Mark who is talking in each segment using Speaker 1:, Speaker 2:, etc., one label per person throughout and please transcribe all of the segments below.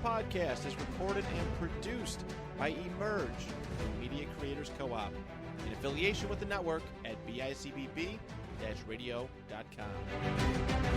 Speaker 1: podcast is recorded and produced by Emerge Media Creators Co-op in affiliation with the network at bicbb-radio.com.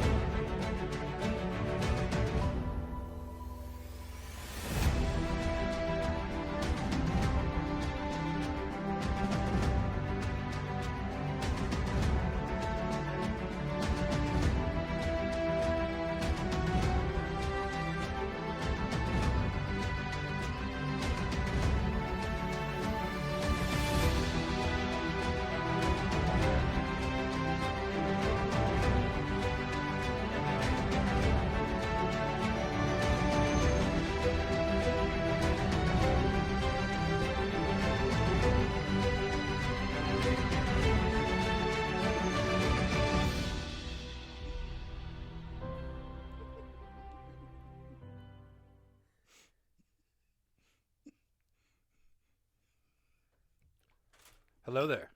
Speaker 2: Hello there,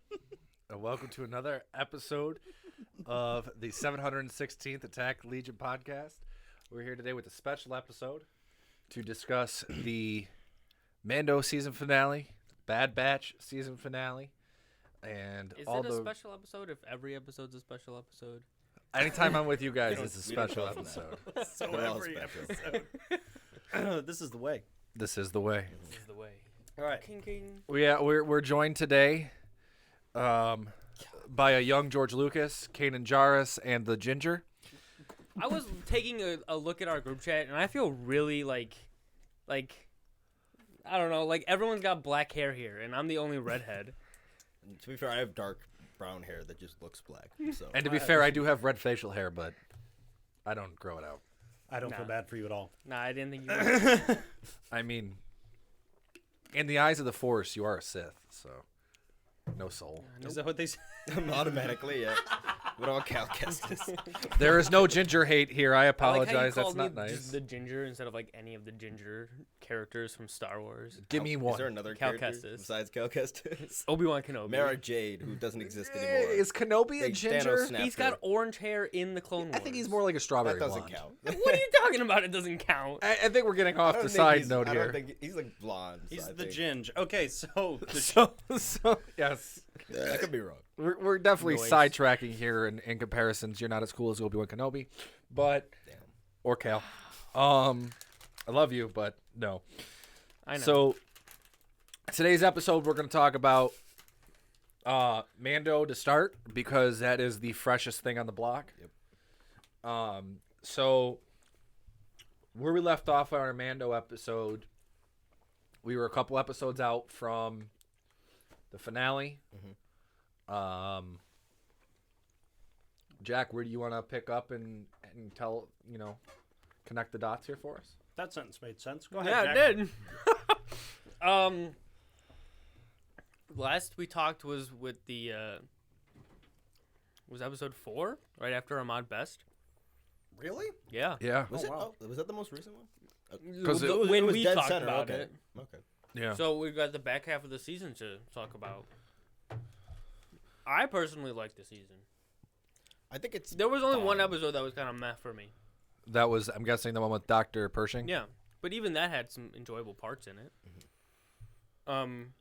Speaker 2: and welcome to another episode of the 716th Attack Legion podcast. We're here today with a special episode to discuss the Mando season finale, Bad Batch season finale, and
Speaker 3: Is
Speaker 2: all
Speaker 3: it a
Speaker 2: the.
Speaker 3: special episode if every episode's a special episode?
Speaker 2: Anytime I'm with you guys, it's a special episode.
Speaker 4: So every episode. This is the way.
Speaker 2: This is the way.
Speaker 3: This is the way.
Speaker 4: All right.
Speaker 3: King, king.
Speaker 2: We're joined today by a young George Lucas, Kanan Jarrus, and the Ginger.
Speaker 3: I was taking a look at our group chat, and I feel really like, I don't know, like everyone's got black hair here, and I'm the only redhead.
Speaker 4: And to be fair, I have dark brown hair that just looks black. So.
Speaker 2: And to be fair, I do have red facial hair, but I don't grow it out.
Speaker 5: I don't feel bad for you at all.
Speaker 3: Nah, I didn't think you were.
Speaker 2: I mean, in the eyes of the Force, you are a Sith, so no soul.
Speaker 5: Is that what they say?
Speaker 4: Automatically, yeah. What all Cal Kestis?
Speaker 2: There is no ginger hate here. I
Speaker 3: I like how you
Speaker 2: apologize. That's
Speaker 3: called
Speaker 2: not
Speaker 3: me
Speaker 2: nice.
Speaker 3: just the ginger instead of like any of the ginger characters from Star Wars.
Speaker 2: Give me
Speaker 4: Is
Speaker 2: one.
Speaker 4: there another
Speaker 3: Cal
Speaker 4: character
Speaker 3: Kestis.
Speaker 4: besides Cal Kestis?
Speaker 3: Obi-Wan Kenobi.
Speaker 4: Mara Jade, who doesn't exist anymore.
Speaker 2: Is Kenobi a
Speaker 4: Big
Speaker 2: ginger?
Speaker 4: Thanos snapped
Speaker 3: He's got
Speaker 4: her.
Speaker 3: orange hair in the Clone Wars.
Speaker 2: I think he's more like a strawberry
Speaker 4: That doesn't
Speaker 2: blonde.
Speaker 4: count.
Speaker 3: What are you talking about? It doesn't count.
Speaker 2: I think we're getting
Speaker 4: I
Speaker 2: off
Speaker 4: don't
Speaker 2: the
Speaker 4: think
Speaker 2: side
Speaker 4: he's-
Speaker 2: note
Speaker 4: I
Speaker 2: here.
Speaker 4: don't think he's like blonde.
Speaker 5: He's
Speaker 4: I
Speaker 5: the
Speaker 4: think.
Speaker 5: Ginge. Okay, so
Speaker 2: So yes,
Speaker 4: I could be wrong.
Speaker 2: we're definitely
Speaker 3: Noise.
Speaker 2: sidetracking here in comparisons. You're not as cool as Obi-Wan Kenobi, but
Speaker 4: Damn.
Speaker 2: or Cal. I love you, but no.
Speaker 3: I know.
Speaker 2: So today's episode, we're going to talk about Mando to start because that is the freshest thing on the block.
Speaker 4: Yep.
Speaker 2: So where we left off on our Mando episode, we were a couple episodes out from the finale. Jack, where do you want to pick up and tell, connect the dots here for us?
Speaker 5: that sentence made sense. Go ahead.
Speaker 3: Yeah,
Speaker 5: Jack.
Speaker 3: it did. Last we talked was with the was episode 4 right after Ahmad Best.
Speaker 4: Really?
Speaker 3: Yeah.
Speaker 2: Yeah.
Speaker 4: Was
Speaker 5: Oh,
Speaker 4: it?
Speaker 5: wow.
Speaker 4: Oh, was that the most recent one?
Speaker 2: 'Cause it
Speaker 3: when
Speaker 4: was
Speaker 3: we
Speaker 4: dead
Speaker 3: talked
Speaker 4: center.
Speaker 3: about
Speaker 4: Okay.
Speaker 3: it.
Speaker 4: Okay.
Speaker 2: Yeah.
Speaker 3: So we've got the back half of the season to talk about. I personally like the season.
Speaker 4: I think it's.
Speaker 3: There was only one
Speaker 4: fine.
Speaker 3: episode that was kind of meh for me.
Speaker 2: That was, I'm guessing, the one with Dr. Pershing?
Speaker 3: Yeah, but even that had some enjoyable parts in it.
Speaker 4: I don't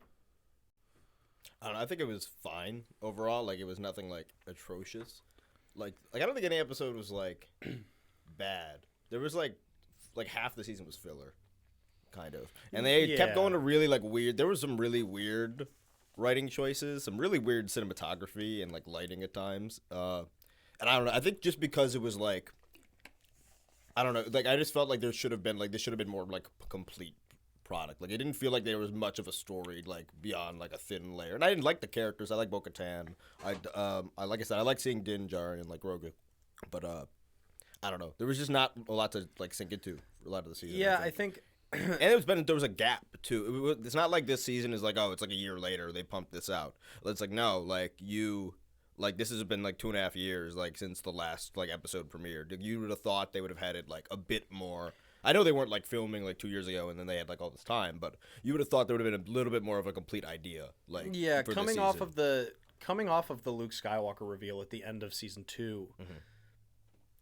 Speaker 4: know. I think it was fine overall. Like, it was nothing like atrocious. Like I don't think any episode was like bad. There was like half the season was filler, kind of, and they kept
Speaker 5: Yeah.
Speaker 4: going to really like weird. There was some really weird writing choices, some really weird cinematography and like lighting at times. And I don't know. I think just because it was like, I don't know. Like I just felt like there should have been like this should have been more like complete product. Like it didn't feel like there was much of a story like beyond like a thin layer. And I didn't like the characters. I like Bo-Katan. I like I said, I like seeing Din Djarin and like Grogu, but I don't know. There was just not a lot to like sink into for a lot of the season.
Speaker 5: Yeah, I think.
Speaker 4: And there was a gap too. It's not like this season is like, oh, it's like a year later they pumped this out. It's like no, like this has been like 2.5 years like since the last like episode premiered. You would have thought they would have had it like a bit more. I know they weren't like filming like 2 years ago and then they had like all this time, but you would have thought there would have been a little bit more of a complete idea. Like
Speaker 5: Yeah,
Speaker 4: for
Speaker 5: coming
Speaker 4: this
Speaker 5: off
Speaker 4: season.
Speaker 5: of the Luke Skywalker reveal at the end of season 2,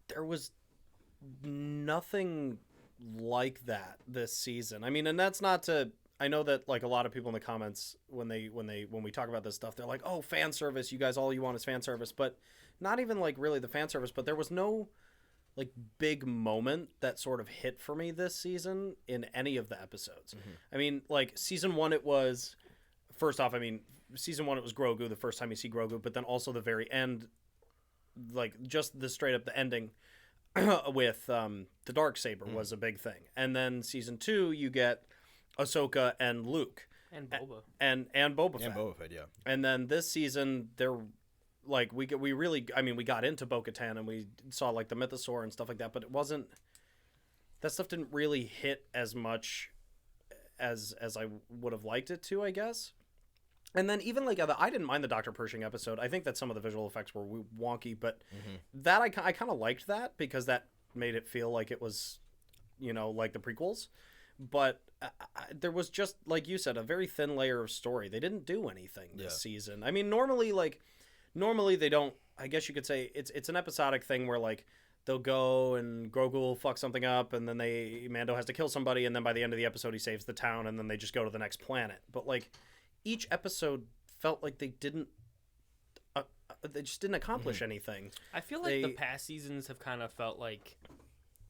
Speaker 5: there was nothing like that this season. I mean, and that's not to. I know that like a lot of people in the comments when we talk about this stuff, they're like, "Oh, fan service! You guys, all you want is fan service." But not even like really the fan service. But there was no like big moment that sort of hit for me this season in any of the episodes. I mean, like season 1, it was first off. I mean, season 1 it was Grogu the first time you see Grogu, but then also the very end, like just the straight up the ending with the Darksaber was a big thing, and then season 2 you get Ahsoka and Luke
Speaker 3: And Boba.
Speaker 5: and Boba Fett.
Speaker 4: And Boba Fett, yeah.
Speaker 5: And then this season they're like we really I mean we got into Bo-Katan and we saw like the Mythosaur and stuff like that, but it wasn't that stuff didn't really hit as much as I would have liked it to, I guess. And then even like I didn't mind the Dr. Pershing episode. I think that some of the visual effects were wonky, but that I kind of liked that because that made it feel like it was, you know, like the prequels. But there was just, like you said, a very thin layer of story. They didn't do anything this season. I mean, normally they don't. I guess you could say it's an episodic thing where like they'll go and Grogu will fuck something up, and then Mando has to kill somebody, and then by the end of the episode he saves the town, and then they just go to the next planet. But like each episode felt like they just didn't accomplish anything.
Speaker 3: I feel like the past seasons have kind of felt like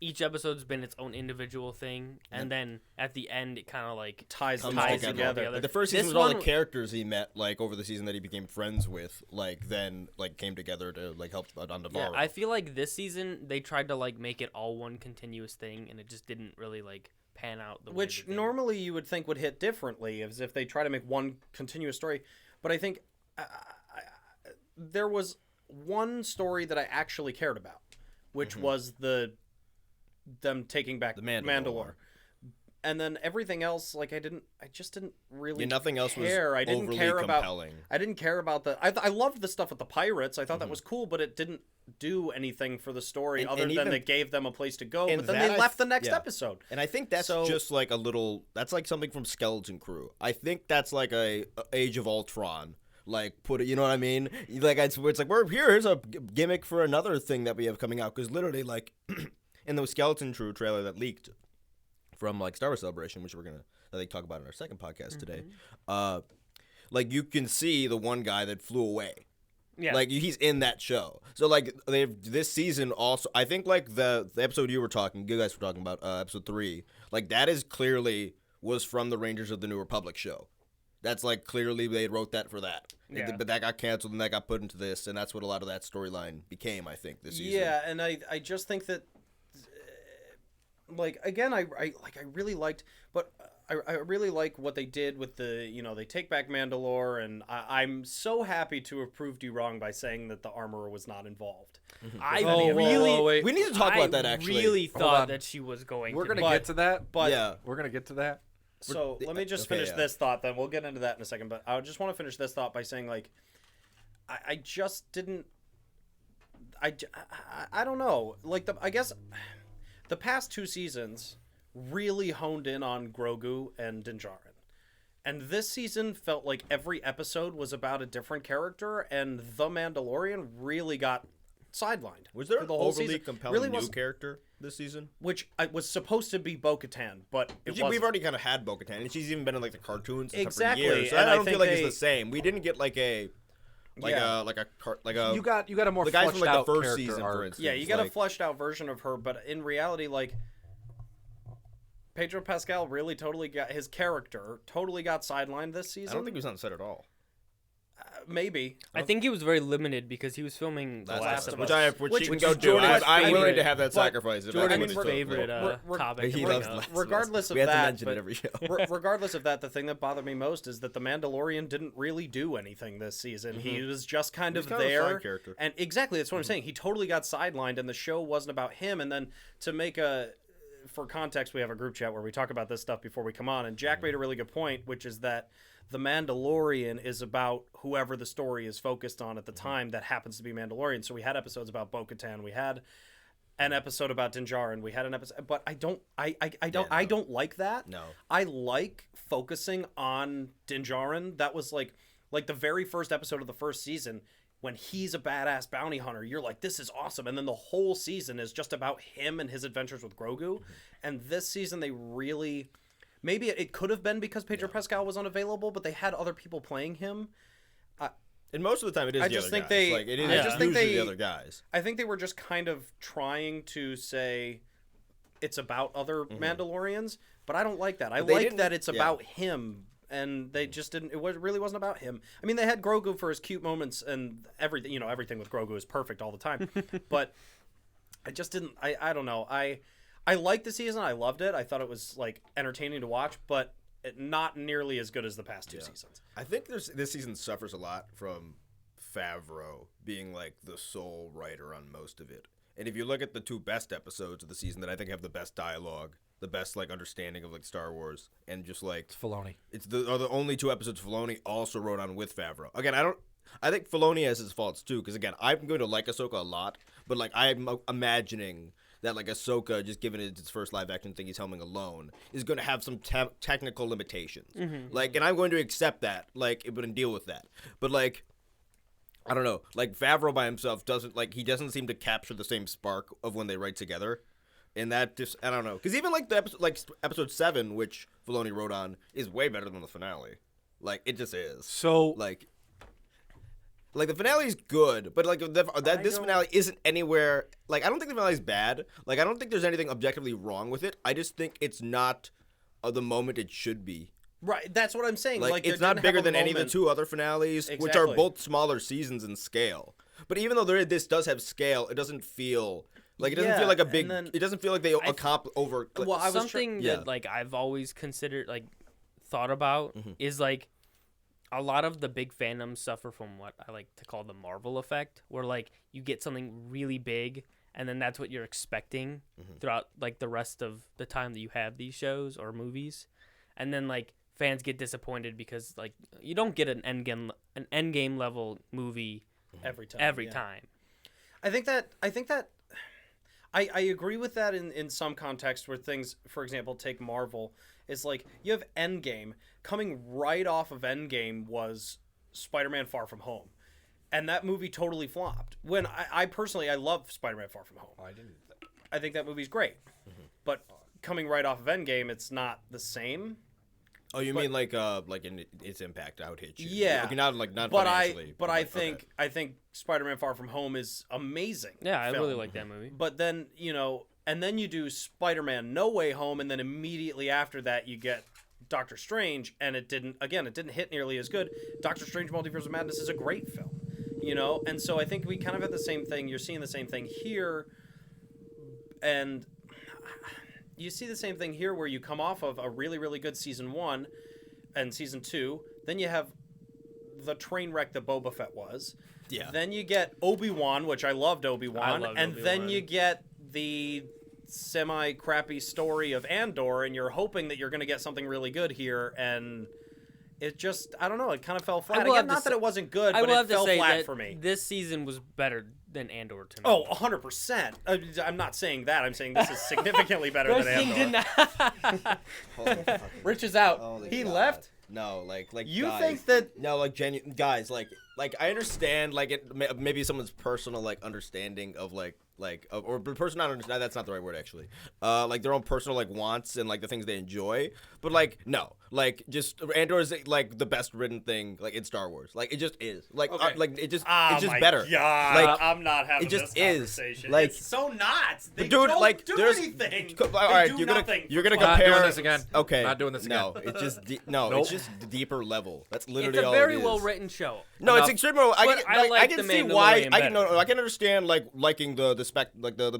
Speaker 3: each episode's been its own individual thing, and then at the end it kind of like
Speaker 5: ties
Speaker 3: them
Speaker 5: together.
Speaker 4: Like the first season
Speaker 3: This
Speaker 4: was all the
Speaker 3: one-
Speaker 4: characters he met like over the season that he became friends with, like then like came together to like help on Navarro.
Speaker 3: Yeah, I feel like this season they tried to like make it all one continuous thing, and it just didn't really like pan out the way
Speaker 5: Which
Speaker 3: that they-
Speaker 5: normally you would think would hit differently, as if they try to make one continuous story. But I think there was one story that I actually cared about, which was them taking back
Speaker 4: The Mandalore.
Speaker 5: And then everything else, like I just didn't really
Speaker 4: nothing else was
Speaker 5: care. I didn't
Speaker 4: overly
Speaker 5: care
Speaker 4: compelling.
Speaker 5: I didn't care about I loved the stuff with the pirates. I thought that was cool, but it didn't do anything for the story other
Speaker 4: and
Speaker 5: than
Speaker 4: even-
Speaker 5: it gave them a place to go.
Speaker 4: and
Speaker 5: But then
Speaker 4: that
Speaker 5: they
Speaker 4: I
Speaker 5: left the
Speaker 4: th-
Speaker 5: next
Speaker 4: yeah.
Speaker 5: episode.
Speaker 4: And I think that's
Speaker 5: So-
Speaker 4: just like that's like something from Skeleton Crew. I think that's like a Age of Ultron. Like put it, you know what I mean? Like it's like here's a gimmick for another thing that we have coming out, because literally like in the Skeleton Crew trailer that leaked from like Star Wars Celebration, which we're gonna I think talk about in our second podcast today, like you can see the one guy that flew away.
Speaker 3: Yeah.
Speaker 4: Like he's in that show. So like this season also, I think like the episode you guys were talking about, episode 3, like that is clearly was from the Rangers of the New Republic show. That's like clearly they wrote that for that.
Speaker 3: Yeah.
Speaker 4: But that got canceled and that got put into this, and that's what a lot of that storyline became, I think, this season.
Speaker 5: Yeah, and I just think that like again I really liked, but I really like what they did with they take back Mandalore, and I'm so happy to have proved you wrong by saying that the armorer was not involved.
Speaker 3: I
Speaker 2: Oh,
Speaker 3: really,
Speaker 2: wait.
Speaker 4: We need to talk about that actually.
Speaker 3: really
Speaker 2: Hold
Speaker 3: thought
Speaker 2: on.
Speaker 3: that she was going.
Speaker 2: We're
Speaker 3: to
Speaker 2: gonna
Speaker 3: be.
Speaker 2: get to that.
Speaker 5: But
Speaker 4: yeah.
Speaker 2: We're gonna get to that.
Speaker 5: so let me just
Speaker 4: okay,
Speaker 5: finish
Speaker 4: yeah.
Speaker 5: this thought, then we'll get into that in a second. But I just want to finish this thought by saying like I just didn't. I don't know. Like I guess the past 2 seasons really honed in on Grogu and Din Djarin. And this season felt like every episode was about a different character, and The Mandalorian really got sidelined.
Speaker 4: Was there
Speaker 5: for
Speaker 4: an
Speaker 5: the whole
Speaker 4: overly
Speaker 5: season.
Speaker 4: compelling
Speaker 5: Really
Speaker 4: new
Speaker 5: wasn't-
Speaker 4: character this season?
Speaker 5: Which was supposed to be Bo-Katan, but it
Speaker 4: We've
Speaker 5: wasn't.
Speaker 4: already kind of had Bo-Katan, and she's even been in like the cartoons and stuff
Speaker 5: Exactly,
Speaker 4: for years. So
Speaker 5: and
Speaker 4: I
Speaker 5: I
Speaker 4: don't feel
Speaker 5: think
Speaker 4: like
Speaker 5: they-
Speaker 4: it's the same. We didn't get like a
Speaker 5: Yeah.
Speaker 2: You got a more
Speaker 4: the guys
Speaker 2: fleshed
Speaker 4: from like
Speaker 2: out
Speaker 4: the first
Speaker 2: character
Speaker 4: season,
Speaker 2: arc.
Speaker 4: for instance.
Speaker 5: Yeah, you got a
Speaker 4: like,
Speaker 5: fleshed out version of her, but in reality, like Pedro Pascal really totally got his character totally got sidelined this season.
Speaker 4: I don't think he was on set at all.
Speaker 5: Maybe.
Speaker 3: I think he was very limited because he was filming The Last of
Speaker 4: which
Speaker 3: Us.
Speaker 4: which
Speaker 5: Which-
Speaker 4: he can
Speaker 5: which
Speaker 4: go
Speaker 5: is
Speaker 4: do.
Speaker 5: Jordan's
Speaker 4: I'm willing to
Speaker 3: favorite-
Speaker 4: have that sacrifice. If
Speaker 3: Jordan's
Speaker 4: that's what it took.
Speaker 3: favorite topic.
Speaker 4: He
Speaker 3: to bring
Speaker 4: loves
Speaker 3: up.
Speaker 4: Last of Us.
Speaker 5: Regardless of
Speaker 4: We have to
Speaker 5: that,
Speaker 4: mention it
Speaker 5: but-
Speaker 4: every show.
Speaker 5: Regardless of that, the thing that bothered me most is that the Mandalorian didn't really do anything this season. He was just kind of
Speaker 4: kind of a
Speaker 5: there.
Speaker 4: side character.
Speaker 5: And exactly, that's what I'm saying. He totally got sidelined, and the show wasn't about him. And then to make for context, we have a group chat where we talk about this stuff before we come on. And Jack made a really good point, which is that the Mandalorian is about whoever the story is focused on at the time that happens to be Mandalorian. So we had episodes about Bo-Katan. We had an episode about Din Djarin. We had an episode, but I don't like that.
Speaker 4: No.
Speaker 5: I like focusing on Din Djarin. That was like the very first episode of the first season. when he's a badass bounty hunter, you're like, this is awesome. And then the whole season is just about him and his adventures with Grogu. And this season, they really, maybe it could have been because Pedro Pascal was unavailable, but they had other people playing him.
Speaker 4: And most of the time, it is
Speaker 5: I
Speaker 4: the
Speaker 5: just
Speaker 4: other
Speaker 5: think
Speaker 4: guys.
Speaker 5: they-
Speaker 4: Like, it is
Speaker 5: I just think
Speaker 4: usually
Speaker 5: they-
Speaker 4: the other guys.
Speaker 5: I think they were just kind of trying to say it's about other Mandalorians, but I don't like that. I
Speaker 4: But they
Speaker 5: like
Speaker 4: didn't-
Speaker 5: that it's
Speaker 4: yeah.
Speaker 5: about him, and they just didn't. Really wasn't about him. I mean, they had Grogu for his cute moments and everything. You know, everything with Grogu is perfect all the time. But I just didn't. I don't know. I liked the season. I loved it. I thought it was like entertaining to watch, but not nearly as good as the past two seasons.
Speaker 4: I think this season suffers a lot from Favreau being like the sole writer on most of it. And if you look at the two best episodes of the season that I think have the best dialogue, the best like understanding of like Star Wars, and just like
Speaker 2: It's Filoni.
Speaker 4: are the only two episodes Filoni also wrote on with Favreau. Again, I think Filoni has his faults too, because again, I'm going to like Ahsoka a lot, but like I'm imagining that like Ahsoka, just given its first live action thing he's helming alone, is going to have some technical limitations. Like, and I'm going to accept that, like, and deal with that. But like, I don't know, like Favreau by himself doesn't seem to capture the same spark of when they write together. And that just, I don't know, because even like episode 7, which Filoni wrote on, is way better than the finale. Like, it just is.
Speaker 2: So
Speaker 4: Like the finale is good, but like this finale isn't anywhere. Like, I don't think the finale is bad. Like, I don't think there's anything objectively wrong with it. I just think it's not the moment it should be.
Speaker 5: Right, that's what I'm saying.
Speaker 4: Like
Speaker 5: there
Speaker 4: it's not
Speaker 5: didn't
Speaker 4: bigger
Speaker 5: have a
Speaker 4: than any of the
Speaker 5: moment-
Speaker 4: two other finales, which
Speaker 5: Exactly.
Speaker 4: are both smaller seasons in scale. But even though this does have scale, it doesn't feel like
Speaker 5: Yeah,
Speaker 4: like a
Speaker 5: and
Speaker 4: big.
Speaker 5: then-
Speaker 4: It doesn't feel like they accomplish over.
Speaker 5: Well, I was
Speaker 3: Something
Speaker 4: yeah.
Speaker 3: that like I've always considered, like thought about, is like a lot of the big fandoms suffer from what I like to call the Marvel effect, where like you get something really big and then that's what you're expecting throughout like the rest of the time that you have these shows or movies, and then like fans get disappointed because like you don't get an endgame level movie
Speaker 5: every time.
Speaker 3: every time.
Speaker 5: I think that I agree with that in some context where things, for example, take Marvel, is like you have Endgame. Coming right off of Endgame was Spider-Man Far From Home. And that movie totally flopped. When I personally, I love Spider-Man Far From Home.
Speaker 2: I didn't.
Speaker 5: I think that movie's great. But coming right off of Endgame, it's not the same.
Speaker 4: Oh, you mean like in its impact, how it hit you?
Speaker 5: Yeah.
Speaker 4: Okay, not
Speaker 5: But
Speaker 4: financially.
Speaker 5: I
Speaker 4: like, okay.
Speaker 5: think Spider-Man Far From Home is amazing.
Speaker 3: Yeah, I
Speaker 5: film.
Speaker 3: really like that movie.
Speaker 5: But then, and then you do Spider-Man No Way Home, and then immediately after that you get Doctor Strange, and it didn't hit nearly as good. Doctor Strange Multiverse of Madness is a great film, and so I think we kind of have the same thing. You're seeing the same thing here, and you see the same thing here where you come off of a really, really good season 1 and season 2, then you have the train wreck that Boba Fett was.
Speaker 4: Yeah.
Speaker 5: Then you get Obi-Wan, which I loved
Speaker 3: I
Speaker 5: Obi-Wan,
Speaker 3: loved
Speaker 5: and then
Speaker 3: Obi-Wan.
Speaker 5: you get the semi-crappy story of Andor, and you're hoping that you're going to get something really good here, and it just, I don't know, it kind of fell flat.
Speaker 3: will
Speaker 5: Again,
Speaker 3: have to
Speaker 5: not that
Speaker 3: say-
Speaker 5: it wasn't good,
Speaker 3: I
Speaker 5: but
Speaker 3: will
Speaker 5: it
Speaker 3: have to
Speaker 5: fell
Speaker 3: say
Speaker 5: flat
Speaker 3: that
Speaker 5: for me.
Speaker 3: this season was better than Andor to me.
Speaker 5: Oh, 100%. I'm not saying that. I'm saying this is significantly better than
Speaker 3: Wrestling
Speaker 5: Andor.
Speaker 3: did not.
Speaker 4: Holy fucking-
Speaker 5: Rich is out.
Speaker 4: Holy
Speaker 5: He
Speaker 4: God.
Speaker 5: left?
Speaker 4: No, like
Speaker 5: You
Speaker 4: guys,
Speaker 5: think that-
Speaker 4: No, like guys, like I understand like it maybe someone's personal like understanding of or person not understand, that's not the right word actually. Like their own personal like wants and like the things they enjoy, but like no, like just Andor is like the best written thing like in Star Wars. Like it just is. Like
Speaker 5: Okay.
Speaker 4: it's just
Speaker 5: Oh my
Speaker 4: better.
Speaker 5: God,
Speaker 4: Like
Speaker 5: I'm not having
Speaker 4: it just
Speaker 5: this
Speaker 4: is.
Speaker 5: conversation.
Speaker 4: Like
Speaker 5: it's so not. They
Speaker 4: But dude,
Speaker 5: don't
Speaker 4: like
Speaker 5: do
Speaker 4: there's
Speaker 5: anything.
Speaker 4: All
Speaker 5: They
Speaker 4: right,
Speaker 5: do
Speaker 4: you're gonna
Speaker 5: nothing.
Speaker 2: Not
Speaker 4: compare
Speaker 2: doing this again.
Speaker 4: Okay,
Speaker 2: Not doing this again.
Speaker 4: No, it's just no,
Speaker 2: Nope.
Speaker 4: it's just the deeper level. That's
Speaker 3: It's
Speaker 4: literally
Speaker 3: a
Speaker 4: all
Speaker 3: very
Speaker 4: it is.
Speaker 3: well written show.
Speaker 4: No,
Speaker 3: Enough-
Speaker 4: it's extremely. I
Speaker 3: But
Speaker 4: can,
Speaker 3: I
Speaker 4: like, I
Speaker 3: like
Speaker 4: can
Speaker 3: The
Speaker 4: see why.
Speaker 3: Mandalorian
Speaker 4: I can
Speaker 3: better.
Speaker 4: no, I can understand liking the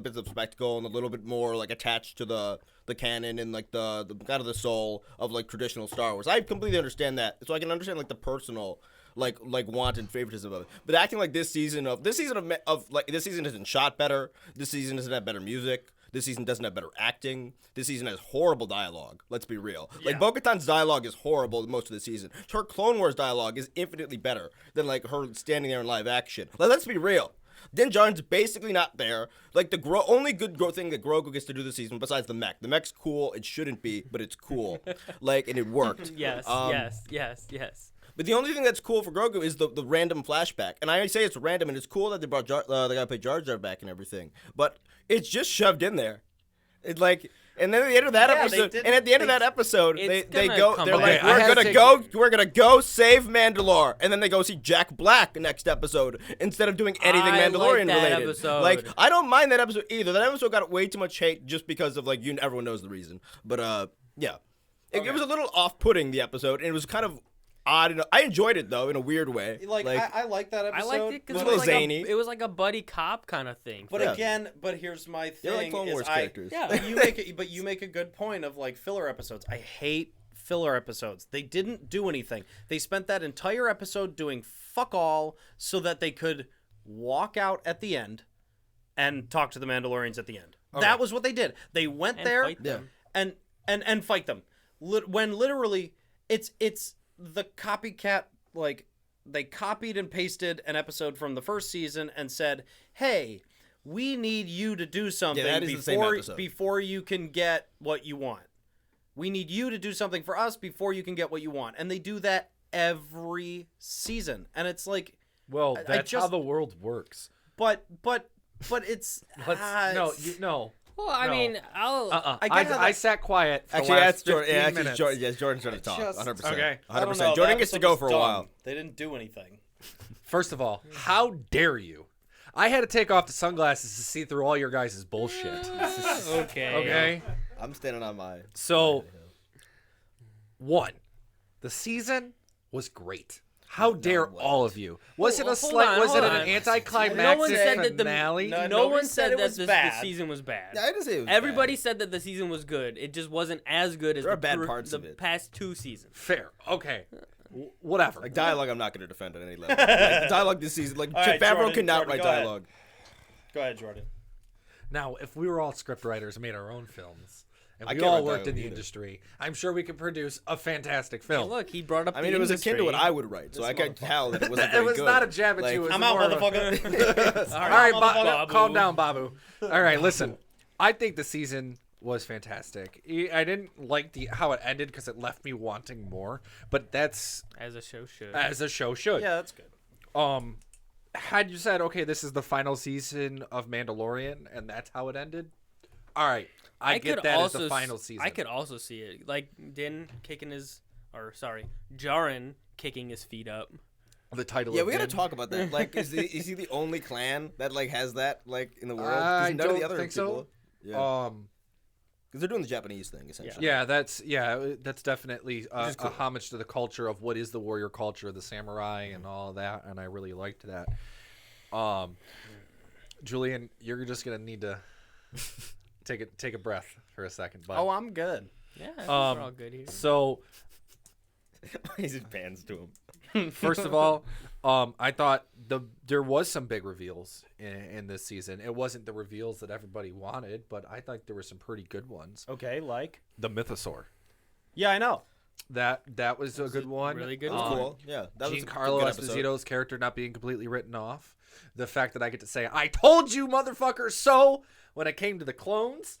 Speaker 4: bits of spectacle and a little bit more like attached to the canon and like the kind of the soul of like traditional Star Wars. I completely understand that, so I can understand like the personal like want and favoritism of it. But acting like this season isn't shot better. This season doesn't have better music. This season doesn't have better acting. This season has horrible dialogue. Let's be real. Like Bo-Katan's dialogue is horrible most of the season. Her Clone Wars dialogue is infinitely better than like her standing there in live action. Like, let's be real. Din Djarin's basically not there. Like the only good thing that Grogu gets to do this season, besides the mech. The mech's cool. It shouldn't be, but it's cool. Like, and it worked.
Speaker 3: Yes,
Speaker 4: Um,
Speaker 3: yes.
Speaker 4: But But the only thing that's cool for Grogu is the random flashback. And I say it's random, and it's cool that they brought the guy who played Jar Jar back and everything. But it's just shoved in there. It's like, and then at the end of that episode, and at the end of that episode, they go, they're like, we're gonna go save Mandalore, and then they go see Jack Black next episode instead of doing anything Mandalorian related.
Speaker 3: Episode.
Speaker 4: Like, I don't mind that episode either. That episode got way too much hate just because of like everyone knows the reason. But yeah, it was a little off-putting, the episode, and it was kind of odd. I enjoyed it though in a weird way.
Speaker 5: I like that episode.
Speaker 3: I liked it because
Speaker 4: It was a little zany.
Speaker 3: it was like a buddy cop kind of thing.
Speaker 5: But
Speaker 4: Yeah.
Speaker 5: again, here's my thing:
Speaker 4: They're like Clone Wars characters.
Speaker 3: Yeah.
Speaker 5: But you make a good point of like filler episodes. I hate filler episodes. They didn't do anything. They spent that entire episode doing fuck all so that they could walk out at the end and talk to the Mandalorians at the end.
Speaker 2: Okay.
Speaker 5: That was what they did. They went
Speaker 3: And
Speaker 5: there
Speaker 3: fight them.
Speaker 5: and fight them. When literally it's the copycat, like they copied and pasted an episode from the first season and said, "Hey, we need you to do something
Speaker 4: that is the same episode.
Speaker 5: before you can get what you want. We need you to do something for us before you can get what you want." And they do that every season. And it's like,
Speaker 2: Well,
Speaker 5: I
Speaker 2: that's how
Speaker 5: just-
Speaker 2: the world works.
Speaker 5: but it's
Speaker 2: No.
Speaker 3: Well, I
Speaker 2: No.
Speaker 3: mean,
Speaker 5: I get how
Speaker 2: I
Speaker 5: that-
Speaker 2: sat quiet for
Speaker 4: Actually,
Speaker 2: the last
Speaker 4: that's
Speaker 2: 15
Speaker 4: Jordan. Yeah, actually,
Speaker 2: minutes.
Speaker 4: Jordan's trying to talk.
Speaker 5: just-
Speaker 4: 100%.
Speaker 2: Okay.
Speaker 4: 100%. Jordan gets to go for a while.
Speaker 5: They didn't do anything.
Speaker 2: First of all, how dare you? I had to take off the sunglasses to see through all your guys' bullshit.
Speaker 3: okay.
Speaker 2: Okay?
Speaker 4: I'm standing on my.
Speaker 2: So, one, the season was great. How dare all of you? Was it
Speaker 3: Well,
Speaker 2: a
Speaker 3: hold
Speaker 2: slight?
Speaker 3: on,
Speaker 2: Was it
Speaker 3: hold
Speaker 2: an
Speaker 3: on.
Speaker 2: anticlimactic
Speaker 3: No one said that the
Speaker 2: finale?
Speaker 5: No,
Speaker 3: no
Speaker 5: nobody
Speaker 3: one
Speaker 5: said
Speaker 3: said
Speaker 5: it
Speaker 3: that
Speaker 5: was
Speaker 3: the
Speaker 5: bad.
Speaker 3: season was bad.
Speaker 4: I didn't say it was
Speaker 3: Everybody
Speaker 4: bad.
Speaker 3: said that the season was good. It just wasn't as good as
Speaker 4: There are
Speaker 3: the,
Speaker 4: bad parts
Speaker 3: the
Speaker 4: of it.
Speaker 3: past two seasons.
Speaker 2: Fair. Okay. Whatever.
Speaker 4: Like dialogue, I'm not going to defend at any level. Like, the dialogue this season, like
Speaker 5: All right,
Speaker 4: Favreau
Speaker 5: Jordan,
Speaker 4: cannot
Speaker 5: Jordan,
Speaker 4: write
Speaker 5: go ahead.
Speaker 4: dialogue.
Speaker 5: Go ahead, Jordan.
Speaker 2: Now, if we were all script writers and made our own films, and
Speaker 4: I
Speaker 2: we
Speaker 4: can't
Speaker 2: all
Speaker 4: write
Speaker 2: worked in
Speaker 4: dialogue
Speaker 2: the
Speaker 4: either.
Speaker 2: industry, I'm sure we could produce a fantastic
Speaker 3: Hey,
Speaker 2: film.
Speaker 3: look, he brought up.
Speaker 4: I mean,
Speaker 3: the
Speaker 4: it was akin to what
Speaker 3: industry.
Speaker 4: I would write, so I could tell that it wasn't
Speaker 2: It
Speaker 4: very
Speaker 2: was
Speaker 4: good.
Speaker 2: not a jab at
Speaker 4: Like,
Speaker 2: you. It was
Speaker 5: I'm out,
Speaker 2: more of a-
Speaker 5: motherfucker.
Speaker 2: All right,
Speaker 3: Babu.
Speaker 2: calm down, Babu. All right, listen. I think the season was fantastic. I didn't like how it ended because it left me wanting more, but that's
Speaker 3: As a show should.
Speaker 2: as a show should.
Speaker 5: Yeah, that's good.
Speaker 2: Had you said, okay, this is the final season of Mandalorian, and that's how it ended, all right, I get
Speaker 3: could
Speaker 2: that as
Speaker 3: also
Speaker 2: the final season.
Speaker 3: I could also see it like Din kicking his, or sorry, Jaren kicking his feet up.
Speaker 2: the title.
Speaker 4: Yeah,
Speaker 2: of
Speaker 4: we gotta
Speaker 2: Din.
Speaker 4: talk about that. Like, is he the only clan that like has that like in the world? 'Cause
Speaker 2: I
Speaker 4: none of the
Speaker 2: don't
Speaker 4: other
Speaker 2: think
Speaker 4: people.
Speaker 2: so.
Speaker 4: Yeah, because they're doing the Japanese thing essentially.
Speaker 2: Yeah, that's definitely
Speaker 4: is cool.
Speaker 2: a homage to the culture of what is the warrior culture, the samurai, and all of that, and I really liked that. Julian, you're just gonna need to take a breath for a second. But,
Speaker 5: Oh, I'm good.
Speaker 3: Yeah, we're all good here.
Speaker 2: so
Speaker 4: He's just pans to him.
Speaker 2: first of all, I thought there was some big reveals in this season. It wasn't the reveals that everybody wanted, but I thought there were some pretty good ones.
Speaker 5: Okay, like.
Speaker 2: The Mythosaur.
Speaker 5: Yeah, I know.
Speaker 2: That was a good one.
Speaker 3: really good
Speaker 4: That was
Speaker 3: one.
Speaker 4: cool. Yeah, that was a
Speaker 2: Giancarlo
Speaker 4: good episode.
Speaker 2: Esposito's character not being completely written off. The fact that I get to say, I told you, motherfucker, so when it came to the clones.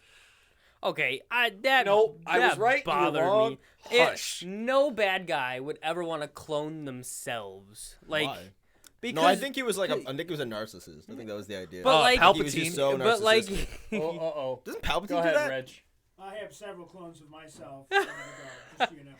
Speaker 3: Okay,
Speaker 2: I was right, you were
Speaker 3: Bothered
Speaker 2: wrong.
Speaker 3: me.
Speaker 2: Hush.
Speaker 3: No bad guy would ever want to clone themselves. Like,
Speaker 4: Why?
Speaker 3: because
Speaker 4: No, I think he was like I think he was a narcissist. I think that was the idea.
Speaker 3: But, like-
Speaker 4: he was just
Speaker 2: Palpatine.
Speaker 4: so
Speaker 3: but like,
Speaker 4: narcissistic.
Speaker 5: Uh-oh.
Speaker 4: Doesn't Palpatine
Speaker 5: Go
Speaker 4: do
Speaker 5: ahead,
Speaker 4: that?
Speaker 5: Reg.
Speaker 6: I have several clones of myself. Just so you know.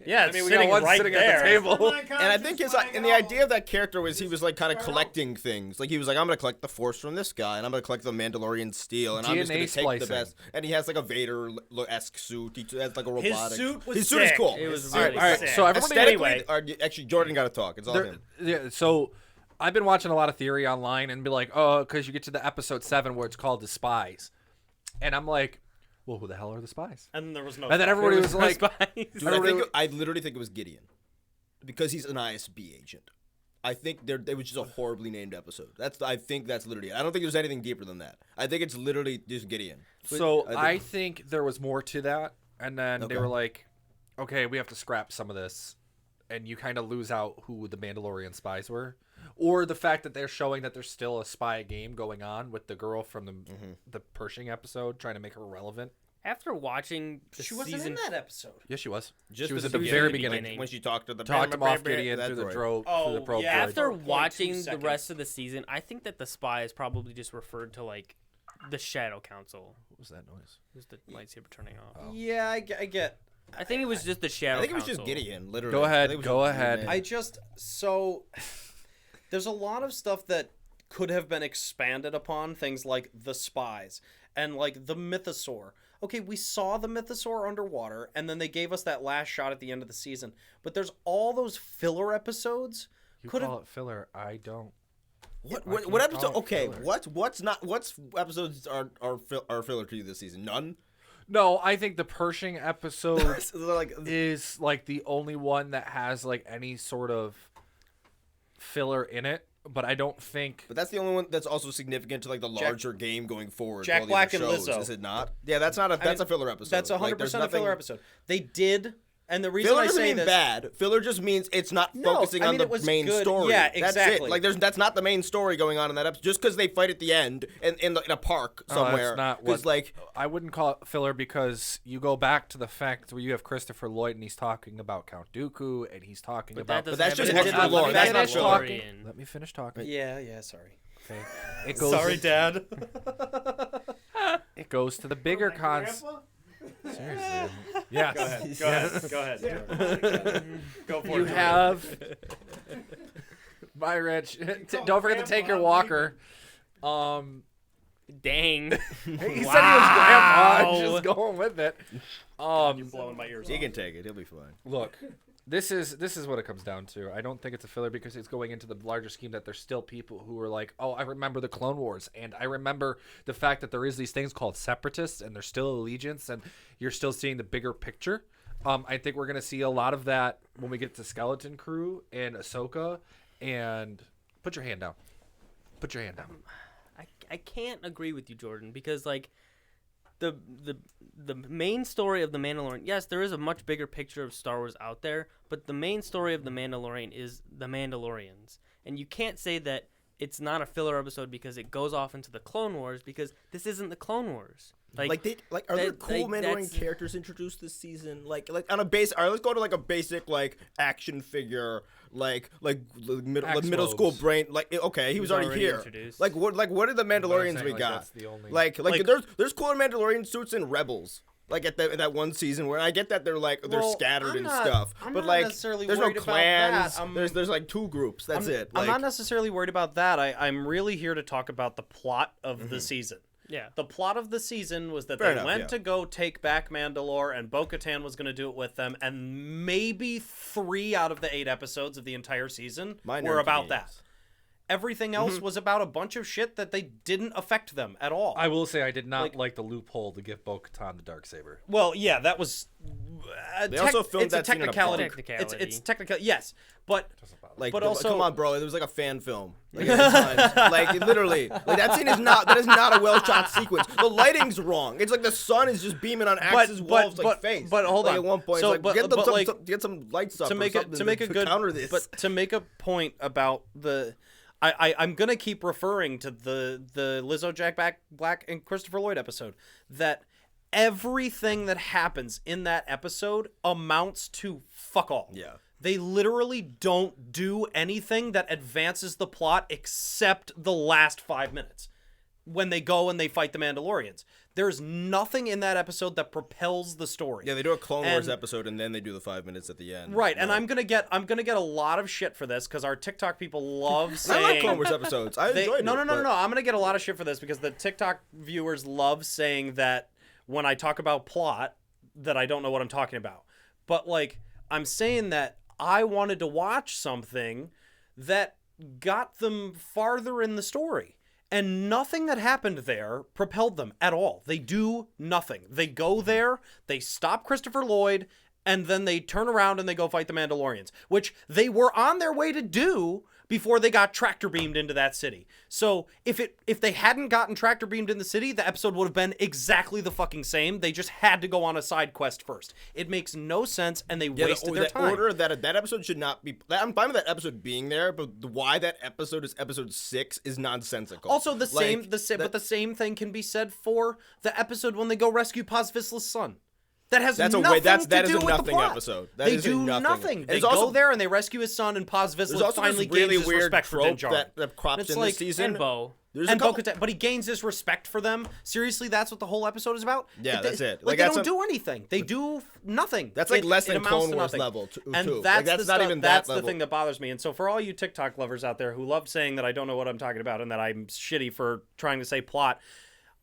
Speaker 5: Yeah,
Speaker 2: I
Speaker 5: it's
Speaker 2: mean, we got
Speaker 5: sitting
Speaker 2: one
Speaker 5: right
Speaker 2: sitting
Speaker 5: there.
Speaker 2: at the table.
Speaker 4: And I think his and the idea of that character was he was like kind of collecting things. Like he was like, I'm gonna collect the Force from this guy, and I'm gonna collect the Mandalorian steel, and I'm just gonna
Speaker 2: DNA
Speaker 4: take
Speaker 2: splicing.
Speaker 4: the best. And he has like a Vader-esque suit. He has like a
Speaker 5: His
Speaker 4: robotic.
Speaker 5: suit was
Speaker 4: His suit is
Speaker 5: sick.
Speaker 4: cool.
Speaker 3: It was
Speaker 5: His
Speaker 3: really
Speaker 5: suit was
Speaker 2: All right,
Speaker 5: sick.
Speaker 2: so everybody
Speaker 4: Aesthetically,
Speaker 5: Anyway.
Speaker 4: actually, Jordan got to talk. It's all him.
Speaker 2: Yeah, so I've been watching a lot of theory online and be like, oh, because you get to the episode 7 where it's called The Spies. And I'm like, well, who the hell are the spies?
Speaker 5: And there was no.
Speaker 2: And then everybody was like,
Speaker 4: Dude, I literally think it was Gideon, because he's an ISB agent. I think it was just a horribly named episode. I think that's literally it. I don't think there's anything deeper than that. I think it's literally just Gideon.
Speaker 2: so
Speaker 4: I
Speaker 2: I think there was more to that. And then they
Speaker 4: Okay.
Speaker 2: were like, okay, we have to scrap some of this. And you kind of lose out who the Mandalorian spies were. Or the fact that they're showing that there's still a spy game going on with the girl from the Pershing episode, trying to make her relevant.
Speaker 3: After watching the
Speaker 5: She wasn't
Speaker 3: season,
Speaker 5: in that episode.
Speaker 2: Yes, she was.
Speaker 4: Just
Speaker 2: she was
Speaker 4: at
Speaker 2: at the
Speaker 3: beginning.
Speaker 2: very
Speaker 3: She was at the
Speaker 2: beginning.
Speaker 4: when she talked to the
Speaker 2: Talked him off Gideon
Speaker 4: That's
Speaker 2: through the
Speaker 4: right.
Speaker 2: through the
Speaker 5: Oh,
Speaker 2: probe.
Speaker 5: yeah.
Speaker 2: droid.
Speaker 3: after
Speaker 5: For 0.2
Speaker 3: watching the
Speaker 5: seconds.
Speaker 3: rest of the season, I think that the spies probably just referred to like the Shadow Council.
Speaker 2: What was that noise?
Speaker 3: It was the lightsaber turning off.
Speaker 5: Yeah, I get.
Speaker 3: I think it was just the Shadow
Speaker 4: I think it was
Speaker 3: Council.
Speaker 4: just Gideon, literally.
Speaker 2: Go ahead,
Speaker 4: I think it was
Speaker 2: go
Speaker 4: just Gideon,
Speaker 2: ahead.
Speaker 4: man.
Speaker 5: I just there's a lot of stuff that could have been expanded upon, things like the spies and like the mythosaur. Okay, we saw the mythosaur underwater, and then they gave us that last shot at the end of the season. But there's all those filler episodes.
Speaker 2: You
Speaker 5: Could
Speaker 2: call
Speaker 5: have
Speaker 2: it filler. I don't.
Speaker 4: What
Speaker 2: I can't
Speaker 4: what
Speaker 2: call
Speaker 4: episode?
Speaker 2: it
Speaker 4: Okay,
Speaker 2: filler.
Speaker 4: what's episodes are filler to you this season? None.
Speaker 2: No, I think the Pershing episode
Speaker 4: Like
Speaker 2: is like the only one that has like any sort of filler in it. But I don't think.
Speaker 4: But that's the only one that's also significant to like the larger game going forward.
Speaker 5: Jack
Speaker 4: all the
Speaker 5: Black
Speaker 4: other
Speaker 5: and
Speaker 4: shows,
Speaker 5: Lizzo.
Speaker 4: Is it not? Yeah, that's not a that's
Speaker 5: mean,
Speaker 4: a filler episode.
Speaker 5: That's 100%
Speaker 4: Like, there's
Speaker 5: a filler
Speaker 4: nothing-
Speaker 5: episode. They did, and the reason
Speaker 4: Filler
Speaker 5: I
Speaker 4: doesn't
Speaker 5: say
Speaker 4: mean
Speaker 5: this,
Speaker 4: bad. Filler just means it's not
Speaker 5: No,
Speaker 4: focusing
Speaker 5: I
Speaker 4: on
Speaker 5: mean,
Speaker 4: the
Speaker 5: it was
Speaker 4: main
Speaker 5: good.
Speaker 4: story.
Speaker 5: Yeah,
Speaker 4: That's
Speaker 5: exactly.
Speaker 4: it. Like that's not the main story going on in that episode. Just because they fight at the end in a park somewhere.
Speaker 2: That's not
Speaker 4: 'Cause,
Speaker 2: what.
Speaker 4: like
Speaker 2: I wouldn't call it filler because you go back to the fact where you have Christopher Lloyd and he's talking about Count Dooku and he's talking
Speaker 3: But
Speaker 2: about.
Speaker 3: that
Speaker 4: that's
Speaker 3: doesn't
Speaker 4: just
Speaker 3: have
Speaker 4: extra
Speaker 3: anything to
Speaker 4: lore.
Speaker 3: do
Speaker 4: That's
Speaker 3: with
Speaker 4: not
Speaker 3: the
Speaker 4: filler.
Speaker 3: Mandalorian.
Speaker 2: Let me finish talking.
Speaker 5: Yeah, sorry.
Speaker 2: Okay. It goes.
Speaker 5: Sorry, Dad.
Speaker 2: It goes to the bigger
Speaker 6: My
Speaker 2: cons.
Speaker 6: grandpa?
Speaker 2: Seriously. Yes.
Speaker 5: Go ahead. Go ahead. Go for
Speaker 2: You
Speaker 5: it.
Speaker 2: have. Bye, Rich. Don't forget to take your walker.
Speaker 3: Dang.
Speaker 2: He said he was grandpa.
Speaker 3: Wow.
Speaker 2: Just going with it.
Speaker 5: You're blowing my ears
Speaker 4: he
Speaker 5: off.
Speaker 4: can take it. He'll be fine.
Speaker 2: Look, this is what it comes down to. I don't think it's a filler because it's going into the larger scheme that there's still people who are like, oh, I remember the Clone Wars, and I remember the fact that there is these things called separatists, and there's still allegiance, and you're still seeing the bigger picture. I think we're gonna see a lot of that when we get to Skeleton Crew and Ahsoka. And put your hand down. Put your hand down.
Speaker 3: I can't agree with you, Jordan, because like the main story of the Mandalorian, yes, there is a much bigger picture of Star Wars out there, but the main story of the Mandalorian is the Mandalorians, and you can't say that it's not a filler episode because it goes off into the Clone Wars, because this isn't the Clone Wars.
Speaker 4: Are there
Speaker 3: that-
Speaker 4: cool
Speaker 3: like,
Speaker 4: Mandalorian
Speaker 3: that's-
Speaker 4: characters introduced this season? Like on a base. All right, let's go to like a basic like action figure, like middle school
Speaker 2: Axe-Lobes.
Speaker 4: brain. Like okay, he was already
Speaker 3: already
Speaker 4: here.
Speaker 3: introduced.
Speaker 4: Like what are the Mandalorians we got?
Speaker 2: That's the only.
Speaker 4: Like
Speaker 5: Like-
Speaker 4: there's cooler Mandalorian suits in Rebels. Like at that one season where I get that they're
Speaker 5: Well,
Speaker 4: scattered
Speaker 5: I'm
Speaker 4: and
Speaker 5: not-
Speaker 4: stuff,
Speaker 5: I'm
Speaker 4: but
Speaker 5: not
Speaker 4: like
Speaker 5: necessarily
Speaker 4: there's no
Speaker 5: worried about that.
Speaker 4: clans. There's like two groups. That's it.
Speaker 5: I'm
Speaker 4: Like,
Speaker 5: not necessarily worried about that. I'm really here to talk about the plot of the season.
Speaker 3: Yeah.
Speaker 5: The plot of the season was that
Speaker 4: Fair
Speaker 5: they
Speaker 4: enough,
Speaker 5: went
Speaker 4: yeah.
Speaker 5: to go take back Mandalore, and Bo-Katan was going to do it with them, and maybe 3 out of the 8 episodes of the entire season
Speaker 4: minor
Speaker 5: were about that.
Speaker 4: inconvenience.
Speaker 5: Everything else was about a bunch of shit that they didn't affect them at all.
Speaker 2: I will say I did not
Speaker 5: Like-
Speaker 2: like the loophole to give Bo-Katan the Darksaber.
Speaker 5: Well, yeah, that was.
Speaker 4: They also filmed
Speaker 5: it's a
Speaker 4: that scene in a
Speaker 5: technicality.
Speaker 3: park. Technicality.
Speaker 5: It's technical. Yes, but
Speaker 4: Like,
Speaker 5: But also-
Speaker 4: come on, bro. It was like a fan film. Like, at times. Like literally, like that scene is not. That is not a well shot sequence. The lighting's wrong. It's like the sun is just beaming on Axe's wolf's like face.
Speaker 5: but hold
Speaker 4: like,
Speaker 5: on.
Speaker 4: At one point,
Speaker 5: So,
Speaker 4: it's like, get them
Speaker 5: but,
Speaker 4: some,
Speaker 5: like,
Speaker 4: get some lights up
Speaker 5: to
Speaker 4: or
Speaker 5: make it
Speaker 4: something
Speaker 5: to make a good
Speaker 4: counter this.
Speaker 5: But to make a point about the. I'm gonna keep referring to the Lizzo, Jack Black, and Christopher Lloyd episode. That everything that happens in that episode amounts to fuck all.
Speaker 4: Yeah.
Speaker 5: They literally don't do anything that advances the plot except the last 5 minutes when they go and they fight the Mandalorians. There's nothing in that episode that propels the story.
Speaker 4: Yeah, they do a Clone Wars
Speaker 5: And-
Speaker 4: episode and then they do the 5 minutes at the end.
Speaker 5: Right, and
Speaker 4: Like,
Speaker 5: I'm gonna get a lot of shit for this because our TikTok people love
Speaker 4: I
Speaker 5: saying
Speaker 4: like Clone Wars episodes. I enjoyed
Speaker 5: no,
Speaker 4: it.
Speaker 5: no.
Speaker 4: but-
Speaker 5: I'm gonna get a lot of shit for this because the TikTok viewers love saying that when I talk about plot, that I don't know what I'm talking about. But like, I'm saying that I wanted to watch something that got them farther in the story. And nothing that happened there propelled them at all. They do nothing. They go there, they stop Christopher Lloyd, and then they turn around and they go fight the Mandalorians, which they were on their way to do, before they got tractor beamed into that city. So if they hadn't gotten tractor beamed in the city, the episode would have been exactly the fucking same. They just had to go on a side quest first. It makes no sense, and they wasted their time.
Speaker 4: Order that episode should not be. I'm fine with that episode being there, but why that episode is episode 6 is nonsensical.
Speaker 5: Also,
Speaker 4: but
Speaker 5: the same thing can be said for the episode when they go rescue Paz Vizsla's son. That has nothing to do with the plot.
Speaker 4: Episode.
Speaker 5: They do nothing. They go there and they rescue his son, and Paz Vizsla finally gains his respect for Din Djarin.
Speaker 4: that crops in this season.
Speaker 3: And Bo.
Speaker 5: And Bo-Katan, but he gains his respect for them. Seriously, that's what the whole episode is about?
Speaker 4: Yeah, that's it.
Speaker 5: Like, they don't do anything. They do nothing.
Speaker 4: That's like less than
Speaker 5: amounts
Speaker 4: Clone
Speaker 5: to
Speaker 4: Wars
Speaker 5: nothing.
Speaker 4: level,
Speaker 5: And
Speaker 4: too.
Speaker 5: that's,
Speaker 4: Like,
Speaker 5: not even that's
Speaker 4: that
Speaker 5: the
Speaker 4: level.
Speaker 5: thing that bothers me. And so for all you TikTok lovers out there who love saying that I don't know what I'm talking about and that I'm shitty for trying to say plot,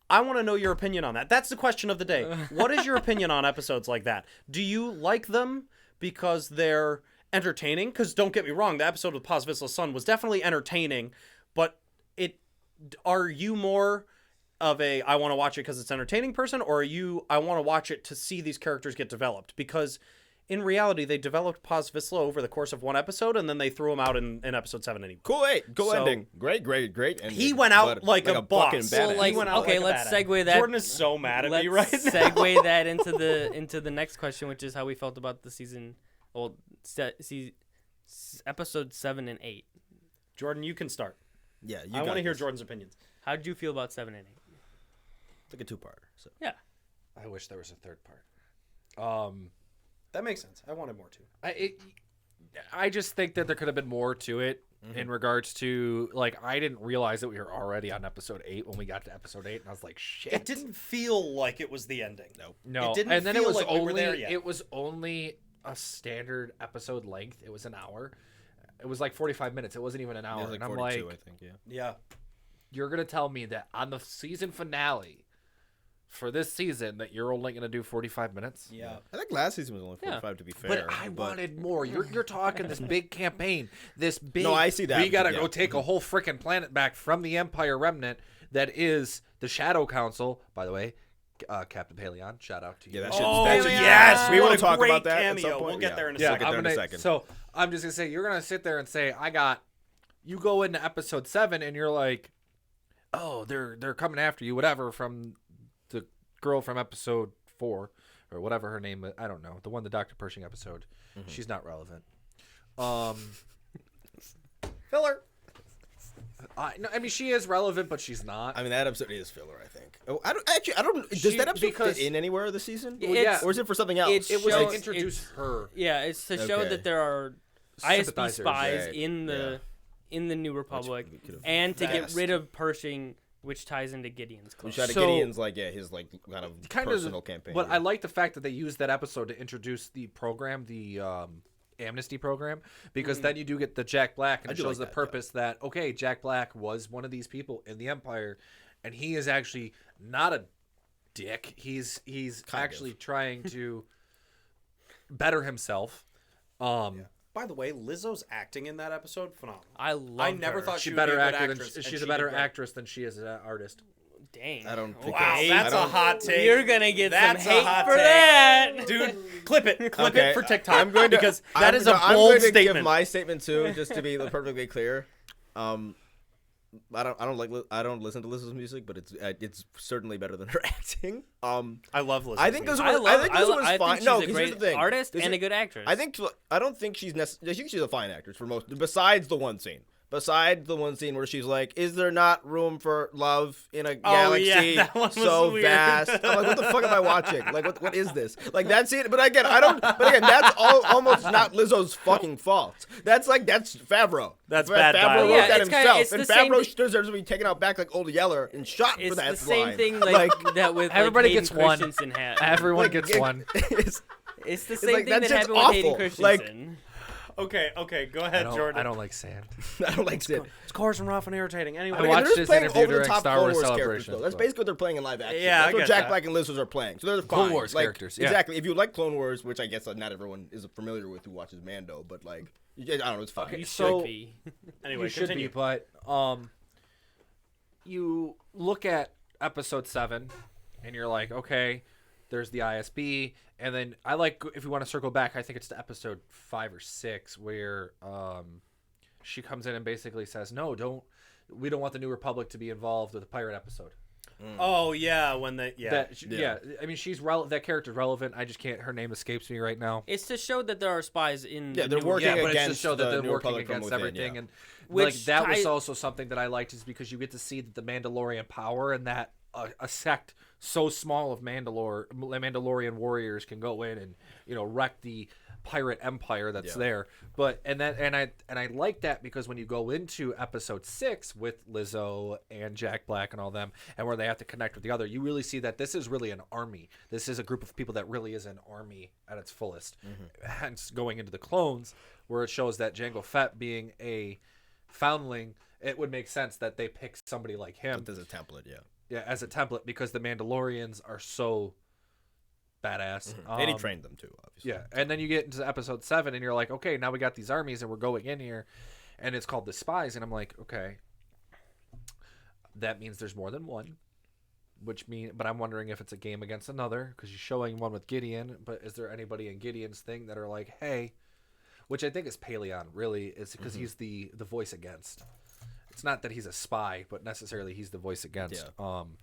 Speaker 5: I want to know your opinion on that. That's the question of the day. What is your opinion on episodes like that? Do you like them because they're entertaining? Because don't get me wrong, the episode with Paz Vizsla's son was definitely entertaining, but are you more of a I want to watch it because it's entertaining person, or are you I want to watch it to see these characters get developed? Because in reality, they developed Paz Vizsla over the course of one episode, and then they threw him out in episode 7 anyway.
Speaker 4: Cool
Speaker 5: So-
Speaker 4: ending. Great ending.
Speaker 5: He went out like a boss.
Speaker 4: fucking
Speaker 5: Well,
Speaker 4: badass.
Speaker 3: like,
Speaker 5: He went out
Speaker 3: okay,
Speaker 5: like a
Speaker 3: let's
Speaker 5: badass.
Speaker 3: segue that.
Speaker 5: Jordan is so mad at me right
Speaker 3: Let's
Speaker 5: now.
Speaker 3: segue that into the next question, which is how we felt about the season, episode 7 and 8.
Speaker 5: Jordan, you can start.
Speaker 4: Yeah,
Speaker 5: I want to hear Jordan's opinions.
Speaker 3: How did you feel about 7 and 8?
Speaker 4: It's like a 2-parter. So.
Speaker 3: Yeah.
Speaker 2: I wish there was a third part.
Speaker 5: That makes sense. I wanted more too.
Speaker 2: I just think that there could have been more to it in regards to, like, I didn't realize that we were already on episode 8 when we got to episode 8, and I was like, shit.
Speaker 5: It didn't feel like it was the ending.
Speaker 2: No,
Speaker 5: It didn't
Speaker 2: and then
Speaker 5: feel
Speaker 2: it was
Speaker 5: like
Speaker 2: only
Speaker 5: we were there yet.
Speaker 2: it was only a standard episode length. It was an hour. It was like 45 minutes. It wasn't even an hour.
Speaker 4: Yeah, like
Speaker 2: and I'm
Speaker 4: 42,
Speaker 2: like,
Speaker 4: I think, yeah.
Speaker 5: Yeah.
Speaker 2: you're gonna tell me that on the season finale for this season that you're only gonna do 45 minutes?
Speaker 5: Yeah.
Speaker 4: I think last season was only 45 to be fair.
Speaker 2: But I wanted more. You're talking this big campaign, this big.
Speaker 4: No, I see that.
Speaker 2: We gotta
Speaker 4: Yeah.
Speaker 2: go take a whole freaking planet back from the Empire remnant that is the Shadow Council. By the way, Captain Paleon, shout out to you.
Speaker 4: Yeah, that
Speaker 5: Oh,
Speaker 4: shit.
Speaker 5: yes.
Speaker 4: We
Speaker 5: What
Speaker 4: will
Speaker 5: a
Speaker 4: talk
Speaker 5: great
Speaker 4: about that at
Speaker 5: cameo.
Speaker 4: some point.
Speaker 5: We'll get there in a
Speaker 4: Yeah,
Speaker 5: second.
Speaker 4: We'll get there in a
Speaker 2: gonna-
Speaker 4: second.
Speaker 2: So I'm just gonna say you're gonna sit there and say you go into episode 7 and you're like, oh, they're coming after you, whatever, from the girl from episode 4 or whatever her name is. I don't know, the one, the Dr. Pershing episode. She's not relevant.
Speaker 5: Filler.
Speaker 2: No, I mean, she is relevant, but she's not.
Speaker 4: I mean, that episode is filler, I think. Oh, I don't. Does that episode
Speaker 2: because-
Speaker 4: fit in anywhere this season?
Speaker 3: Well, yeah.
Speaker 4: Or is it for something else?
Speaker 3: It
Speaker 2: It was
Speaker 3: shows-
Speaker 2: to introduce her.
Speaker 3: Yeah, it's to show
Speaker 4: Okay.
Speaker 3: that there are ISB
Speaker 2: Sympathizers,
Speaker 3: spies
Speaker 4: right,
Speaker 3: in the New Republic,
Speaker 4: we could've
Speaker 3: and to get
Speaker 4: fast.
Speaker 3: rid of Pershing, which ties into Gideon's
Speaker 4: We
Speaker 3: clone.
Speaker 4: shot at
Speaker 2: So-
Speaker 4: Gideon's his kind of
Speaker 2: Kind
Speaker 4: personal
Speaker 2: of,
Speaker 4: campaign.
Speaker 2: but I like the fact that they used that episode to introduce the program, the amnesty program, because then you do get the Jack Black, and
Speaker 4: I
Speaker 2: it
Speaker 4: do
Speaker 2: shows
Speaker 4: like
Speaker 2: the
Speaker 4: that, yeah.
Speaker 2: purpose that okay, Jack Black was one of these people in the Empire, and he is actually not a dick. He's actually trying to better himself.
Speaker 5: By the way, Lizzo's acting in that episode, phenomenal.
Speaker 3: I love
Speaker 5: I never
Speaker 3: her.
Speaker 5: thought
Speaker 2: She's
Speaker 5: she
Speaker 2: a
Speaker 5: would
Speaker 2: better
Speaker 5: be a good
Speaker 2: actor
Speaker 5: actress,
Speaker 2: than
Speaker 5: and
Speaker 2: she's
Speaker 5: she
Speaker 2: a better
Speaker 5: did great.
Speaker 2: actress than she is an artist.
Speaker 3: Dang.
Speaker 4: I don't think.
Speaker 5: Wow,
Speaker 4: it's,
Speaker 5: that's
Speaker 4: I
Speaker 5: a
Speaker 4: don't-
Speaker 5: hot take.
Speaker 3: You're gonna get
Speaker 5: That's
Speaker 3: some
Speaker 5: a
Speaker 3: hate
Speaker 5: hot
Speaker 3: for
Speaker 5: take.
Speaker 3: that,
Speaker 5: Dude, clip it
Speaker 4: Okay,
Speaker 5: for TikTok.
Speaker 4: I'm going to,
Speaker 5: because that is a
Speaker 4: I'm
Speaker 5: bold
Speaker 4: going to
Speaker 5: statement.
Speaker 4: give my statement too, just to be perfectly clear. I don't listen to Lizzo's music, but it's certainly better than her acting.
Speaker 5: I love Lizzo.
Speaker 4: I think this
Speaker 3: I
Speaker 4: was
Speaker 3: love.
Speaker 4: Lizzo was
Speaker 3: I
Speaker 4: fine.
Speaker 3: think she's
Speaker 4: No,
Speaker 3: a
Speaker 4: 'cause here's
Speaker 3: great
Speaker 4: the thing.
Speaker 3: artist
Speaker 4: This
Speaker 3: and
Speaker 4: is-
Speaker 3: a good actress.
Speaker 4: I don't think she's I think she's a fine actress for most. Besides the one scene. Besides the one scene where she's like, "Is there not room for love in a galaxy
Speaker 5: that one was
Speaker 4: so
Speaker 5: weird.
Speaker 4: vast?" I'm like, "What the fuck am I watching? Like, what is this?" Like that scene. But again, that's almost not Lizzo's fucking fault. That's Favreau.
Speaker 5: That's
Speaker 4: Favreau
Speaker 5: bad
Speaker 4: wrote
Speaker 5: dialogue.
Speaker 3: Yeah,
Speaker 4: that
Speaker 3: it's kinda-
Speaker 4: himself,
Speaker 3: it's
Speaker 4: and
Speaker 3: the same
Speaker 4: Favreau deserves to be taken out back like Old Yeller and shot
Speaker 3: It's
Speaker 4: for that
Speaker 3: the same
Speaker 4: line.
Speaker 3: thing like that with
Speaker 2: Everybody
Speaker 3: like,
Speaker 2: gets
Speaker 3: Hayden
Speaker 2: one.
Speaker 3: Christensen had.
Speaker 2: Everyone gets one.
Speaker 3: It's the same
Speaker 4: like,
Speaker 3: thing
Speaker 4: that
Speaker 3: that
Speaker 4: shit's
Speaker 3: happened with Hayden
Speaker 4: awful. Like-
Speaker 3: Christensen.
Speaker 5: Okay, go ahead, Jordan.
Speaker 2: I don't like sand.
Speaker 4: I don't like it.
Speaker 5: It's coarse and rough and irritating. Anyway,
Speaker 2: I
Speaker 4: Again,
Speaker 2: watched
Speaker 4: they're just
Speaker 2: this
Speaker 4: playing
Speaker 2: interview during
Speaker 4: over-the-top
Speaker 2: Star
Speaker 4: Clone
Speaker 2: Wars
Speaker 4: Wars
Speaker 2: Celebration,
Speaker 4: characters, though. That's
Speaker 2: but-
Speaker 4: basically what they're playing in live action.
Speaker 5: Yeah, I
Speaker 4: That's what
Speaker 5: get
Speaker 4: Jack
Speaker 5: that.
Speaker 4: Black and Lizzo are playing. So they're
Speaker 2: Clone
Speaker 4: fine.
Speaker 2: Wars
Speaker 4: Like,
Speaker 2: characters, yeah.
Speaker 4: Exactly. If you like Clone Wars, which I guess not everyone is familiar with who watches Mando, but like, I don't know, it's fine.
Speaker 2: Okay,
Speaker 3: You
Speaker 2: so-
Speaker 3: should be.
Speaker 5: anyway,
Speaker 2: You should
Speaker 5: continue.
Speaker 2: be, but you look at episode 7 and you're like, okay, there's the ISB, and then if you want to circle back, I think it's to episode 5 or 6 where she comes in and basically says, "No, we don't want the New Republic to be involved with the pirate episode."
Speaker 5: Oh yeah, when they
Speaker 2: Yeah. I mean, that character's relevant. I just can't. Her name escapes me right now.
Speaker 3: It's to show that there are spies in.
Speaker 4: Yeah,
Speaker 3: the
Speaker 4: they're
Speaker 3: New
Speaker 4: working
Speaker 3: Republic.
Speaker 2: But it's to
Speaker 4: against
Speaker 2: show that
Speaker 4: the
Speaker 2: they're
Speaker 4: New
Speaker 2: working
Speaker 4: Republic from
Speaker 2: against
Speaker 4: within,
Speaker 2: everything,
Speaker 4: yeah.
Speaker 2: and
Speaker 3: Which
Speaker 2: that was
Speaker 3: ties-
Speaker 2: also something that I liked, is because you get to see that the Mandalorian power and that a sect so small of Mandalorian warriors can go in and wreck the pirate empire that's there. But I like that, because when you go into episode 6 with Lizzo and Jack Black and all them, and where they have to connect with the other, you really see that this is really an army. This is a group of people that really is an army at its fullest. Hence going into the clones, where it shows that Jango Fett being a foundling, it would make sense that they pick somebody like him.
Speaker 4: But there's a template,
Speaker 2: Yeah, as a template, because the Mandalorians are so badass.
Speaker 4: and he trained them too, obviously.
Speaker 2: Yeah, and then you get into episode 7, and you're like, okay, now we got these armies, and we're going in here, and it's called the Spies, and I'm like, okay, that means there's more than one, but I'm wondering if it's a game against another, because you're showing one with Gideon, but is there anybody in Gideon's thing that are like, hey, which I think is Paleon, really, is because he's the voice against. It's not that he's a spy, but necessarily he's the voice against.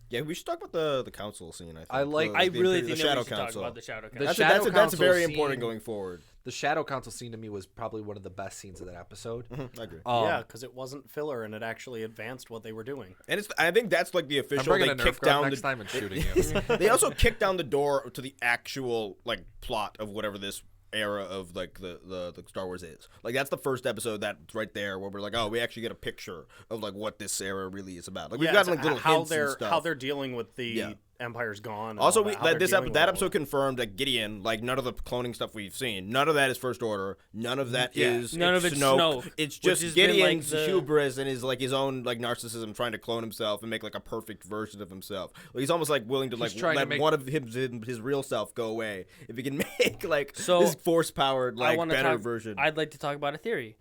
Speaker 4: Yeah, we should talk about the council scene. I think.
Speaker 2: I like-
Speaker 3: I really think
Speaker 4: the
Speaker 3: that
Speaker 4: Shadow
Speaker 3: we should
Speaker 4: Council.
Speaker 3: talk about the Shadow
Speaker 2: The
Speaker 3: Council.
Speaker 2: Shadow
Speaker 4: That's
Speaker 2: Council
Speaker 4: very
Speaker 2: scene-
Speaker 4: important going forward.
Speaker 2: The Shadow Council scene to me was probably one of the best scenes of that episode.
Speaker 4: I agree.
Speaker 5: yeah, because it wasn't filler and it actually advanced what they were doing.
Speaker 4: And I think that's like the
Speaker 2: I'm
Speaker 4: official.
Speaker 2: bringing
Speaker 4: They
Speaker 2: a Nerf
Speaker 4: kicked
Speaker 2: gun
Speaker 4: down
Speaker 2: next
Speaker 4: the.
Speaker 2: time and shooting you.
Speaker 4: They also kicked down the door to the actual plot of whatever this era of the Star Wars is. That's the first episode that's right there where we're like, oh, we actually get a picture of what this era really is about. We've gotten little
Speaker 5: how
Speaker 4: hints and
Speaker 5: they're
Speaker 4: stuff.
Speaker 5: how they're dealing with the Empire's gone. and
Speaker 4: Also,
Speaker 5: all that, how they're dealing with
Speaker 4: that
Speaker 5: all
Speaker 4: episode
Speaker 5: of it.
Speaker 4: confirmed that Gideon, none of the cloning stuff we've seen, none of that is First Order. None of that is
Speaker 3: None of it's Snoke,
Speaker 4: It's
Speaker 3: which
Speaker 4: just
Speaker 3: has been,
Speaker 4: Gideon's
Speaker 3: the-
Speaker 4: hubris and his own narcissism, trying to clone himself and make a perfect version of himself. He's almost willing to
Speaker 2: He's trying to
Speaker 4: let
Speaker 2: make-
Speaker 4: one of his real self go away if he can make
Speaker 3: So,
Speaker 4: this force powered
Speaker 3: I wanna
Speaker 4: better
Speaker 3: talk-
Speaker 4: version.
Speaker 3: I'd like to talk about a theory.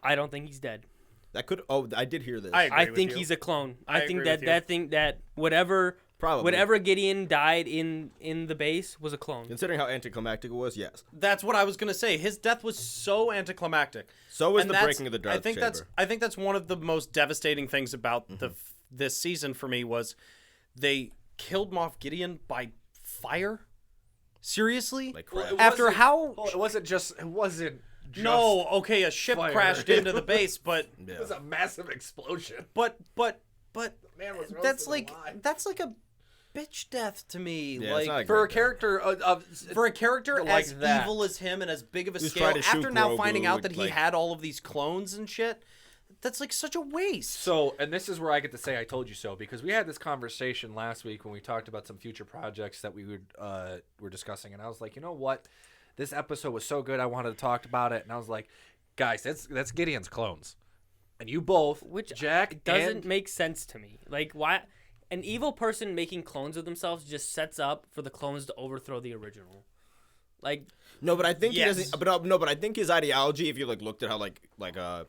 Speaker 3: I don't think he's dead.
Speaker 4: That could. Oh, I did hear this.
Speaker 5: I agree
Speaker 3: I
Speaker 5: with
Speaker 3: think
Speaker 5: you.
Speaker 3: he's a clone.
Speaker 5: I
Speaker 3: I think
Speaker 5: agree
Speaker 3: that
Speaker 5: with you.
Speaker 3: that thing that whatever
Speaker 4: Probably.
Speaker 3: Gideon died in the base was a clone.
Speaker 4: Considering how anticlimactic it was, yes.
Speaker 5: That's what I was gonna say. His death was so anticlimactic.
Speaker 4: So was
Speaker 5: And
Speaker 4: the
Speaker 5: that's-
Speaker 4: breaking of the Darth
Speaker 5: I think
Speaker 4: Saber.
Speaker 5: that's one of the most devastating things about this season for me was they killed Moff Gideon by fire. Seriously?
Speaker 4: crap.
Speaker 5: After how?
Speaker 2: It wasn't just.
Speaker 5: No, okay, a ship
Speaker 2: fire.
Speaker 5: crashed into the base, but
Speaker 2: It was a massive explosion.
Speaker 5: but
Speaker 2: Man was
Speaker 5: that's
Speaker 2: roasted
Speaker 5: like
Speaker 2: alive.
Speaker 5: a bitch death to me.
Speaker 4: Yeah, it's not
Speaker 5: like
Speaker 4: a
Speaker 2: For a
Speaker 4: great
Speaker 2: character of
Speaker 5: for a character
Speaker 2: like
Speaker 5: as
Speaker 2: that.
Speaker 5: evil as him and as big of a
Speaker 4: Who's
Speaker 5: scale,
Speaker 4: trying to shoot
Speaker 5: after now
Speaker 4: Grogu
Speaker 5: finding out
Speaker 4: with,
Speaker 5: that he had all of these clones and shit, that's such a waste.
Speaker 2: So, and this is where I get to say I told you so, because we had this conversation last week when we talked about some future projects that we were discussing, and I was like, you know what, this episode was so good, I wanted to talk about it, and I was like, guys, that's Gideon's clones, and you both,
Speaker 3: Which
Speaker 2: Jack
Speaker 3: doesn't
Speaker 2: and
Speaker 3: make sense to me. Why an evil person making clones of themselves just sets up for the clones to overthrow the original.
Speaker 4: No, but I think
Speaker 5: Yes.
Speaker 4: he doesn't. But I think his ideology, if you looked at how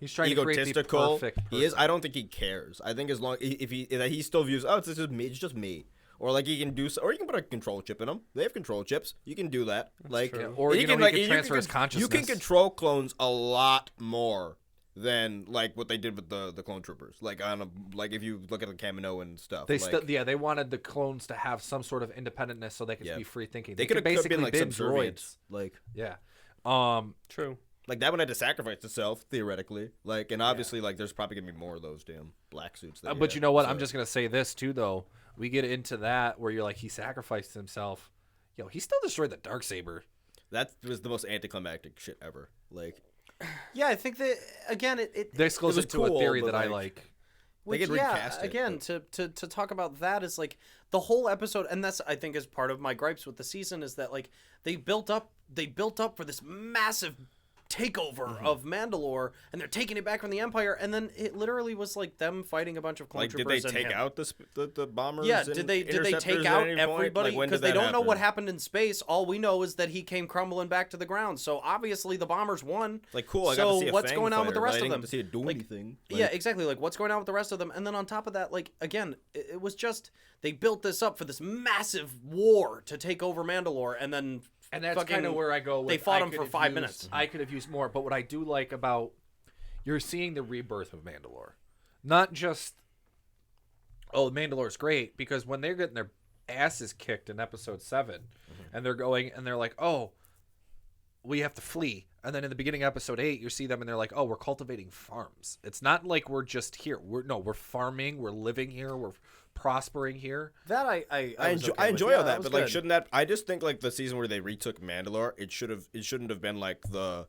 Speaker 2: He's trying to create the
Speaker 4: egotistical
Speaker 2: perfect
Speaker 4: he is,
Speaker 2: person.
Speaker 4: I don't think he cares. I think as long if he still views, oh, it's just me, or he can do, or you can put a control chip in them. They have control chips. You can do that.
Speaker 2: Yeah, or he can transfer his consciousness.
Speaker 4: You can control clones a lot more than what they did with the clone troopers. If you look at the Kamino and stuff,
Speaker 2: they they wanted the clones to have some sort of independentness so they could be free thinking.
Speaker 4: they could have
Speaker 2: basically
Speaker 4: been
Speaker 2: been
Speaker 4: subservient.
Speaker 2: droids. Yeah.
Speaker 3: True.
Speaker 4: That one had to sacrifice itself theoretically. And obviously, there's probably gonna be more of those damn black suits.
Speaker 2: But you know what? I'm just gonna say this too, though. We get into that where you're like, he sacrificed himself. Yo, he still destroyed the Darksaber.
Speaker 4: that was the most anticlimactic shit ever.
Speaker 5: Yeah, I think that again,
Speaker 2: This goes
Speaker 4: was
Speaker 2: into
Speaker 4: cool,
Speaker 2: a theory
Speaker 4: but,
Speaker 2: that I like.
Speaker 4: They could recast it,
Speaker 5: again, to talk about that is the whole episode, and that's I think is part of my gripes with the season is that they built up for this massive takeover of Mandalore, and they're taking it back from the Empire, and then it literally was them fighting a bunch of clone
Speaker 4: Did they
Speaker 5: troopers. and
Speaker 4: take
Speaker 5: him.
Speaker 4: out the bombers?
Speaker 5: Yeah,
Speaker 4: and
Speaker 5: did they
Speaker 4: interceptors
Speaker 5: take
Speaker 4: at
Speaker 5: out
Speaker 4: any point?
Speaker 5: everybody?
Speaker 4: When
Speaker 5: Because
Speaker 4: did
Speaker 5: they
Speaker 4: that
Speaker 5: don't know what
Speaker 4: happen?
Speaker 5: happened in space. All we know is that he came crumbling back to the ground. So obviously the bombers won.
Speaker 4: Cool. I got
Speaker 5: So
Speaker 4: to see a
Speaker 5: what's
Speaker 4: Fang
Speaker 5: going on with the
Speaker 4: fighter,
Speaker 5: rest
Speaker 4: but I
Speaker 5: of
Speaker 4: didn't
Speaker 5: them?
Speaker 4: get to see it do anything.
Speaker 5: Yeah, exactly. What's going on with the rest of them? And then on top of that, again, it was just they built this up for this massive war to take over Mandalore, and then
Speaker 2: And that's
Speaker 5: fucking-
Speaker 2: kind of where I go with
Speaker 5: they fought
Speaker 2: I
Speaker 5: him
Speaker 2: could
Speaker 5: for
Speaker 2: have
Speaker 5: 5
Speaker 2: used-
Speaker 5: minutes.
Speaker 2: I could have used more. But what I do like about, you're seeing the rebirth of Mandalore. Not just, oh, Mandalore's great, because when they're getting their asses kicked in episode 7, and they're going, and they're like, oh, we have to flee. And then in the beginning of episode 8, you see them, and they're like, oh, we're cultivating farms. It's not like we're just here. We're farming. We're living here. We're prospering here.
Speaker 5: That I
Speaker 4: enjoy all that,
Speaker 5: was
Speaker 4: but like,
Speaker 5: good.
Speaker 4: shouldn't that? I just think like the season where they retook Mandalore, it shouldn't have been like the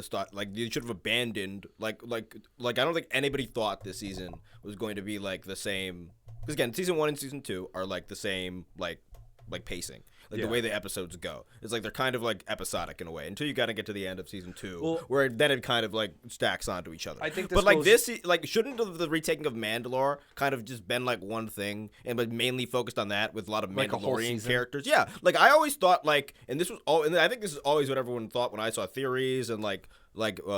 Speaker 4: start. Like you should have abandoned. Like I don't think anybody thought this season was going to be like the same. Because again, season 1 and season 2 are like the same like pacing. Like the way the episodes go, it's like they're kind of like episodic in a way until you got to get to the end of season 2, where then it kind of like stacks onto each other.
Speaker 2: I think this
Speaker 4: but like
Speaker 2: goes-
Speaker 4: this, like shouldn't the retaking of Mandalore kind of just been like one thing and but mainly focused on that with a lot of
Speaker 2: Like a whole
Speaker 4: Mandalorian
Speaker 2: season?
Speaker 4: characters? Yeah, like I always thought like, and this was all, and I think this is always what everyone thought when I saw theories and like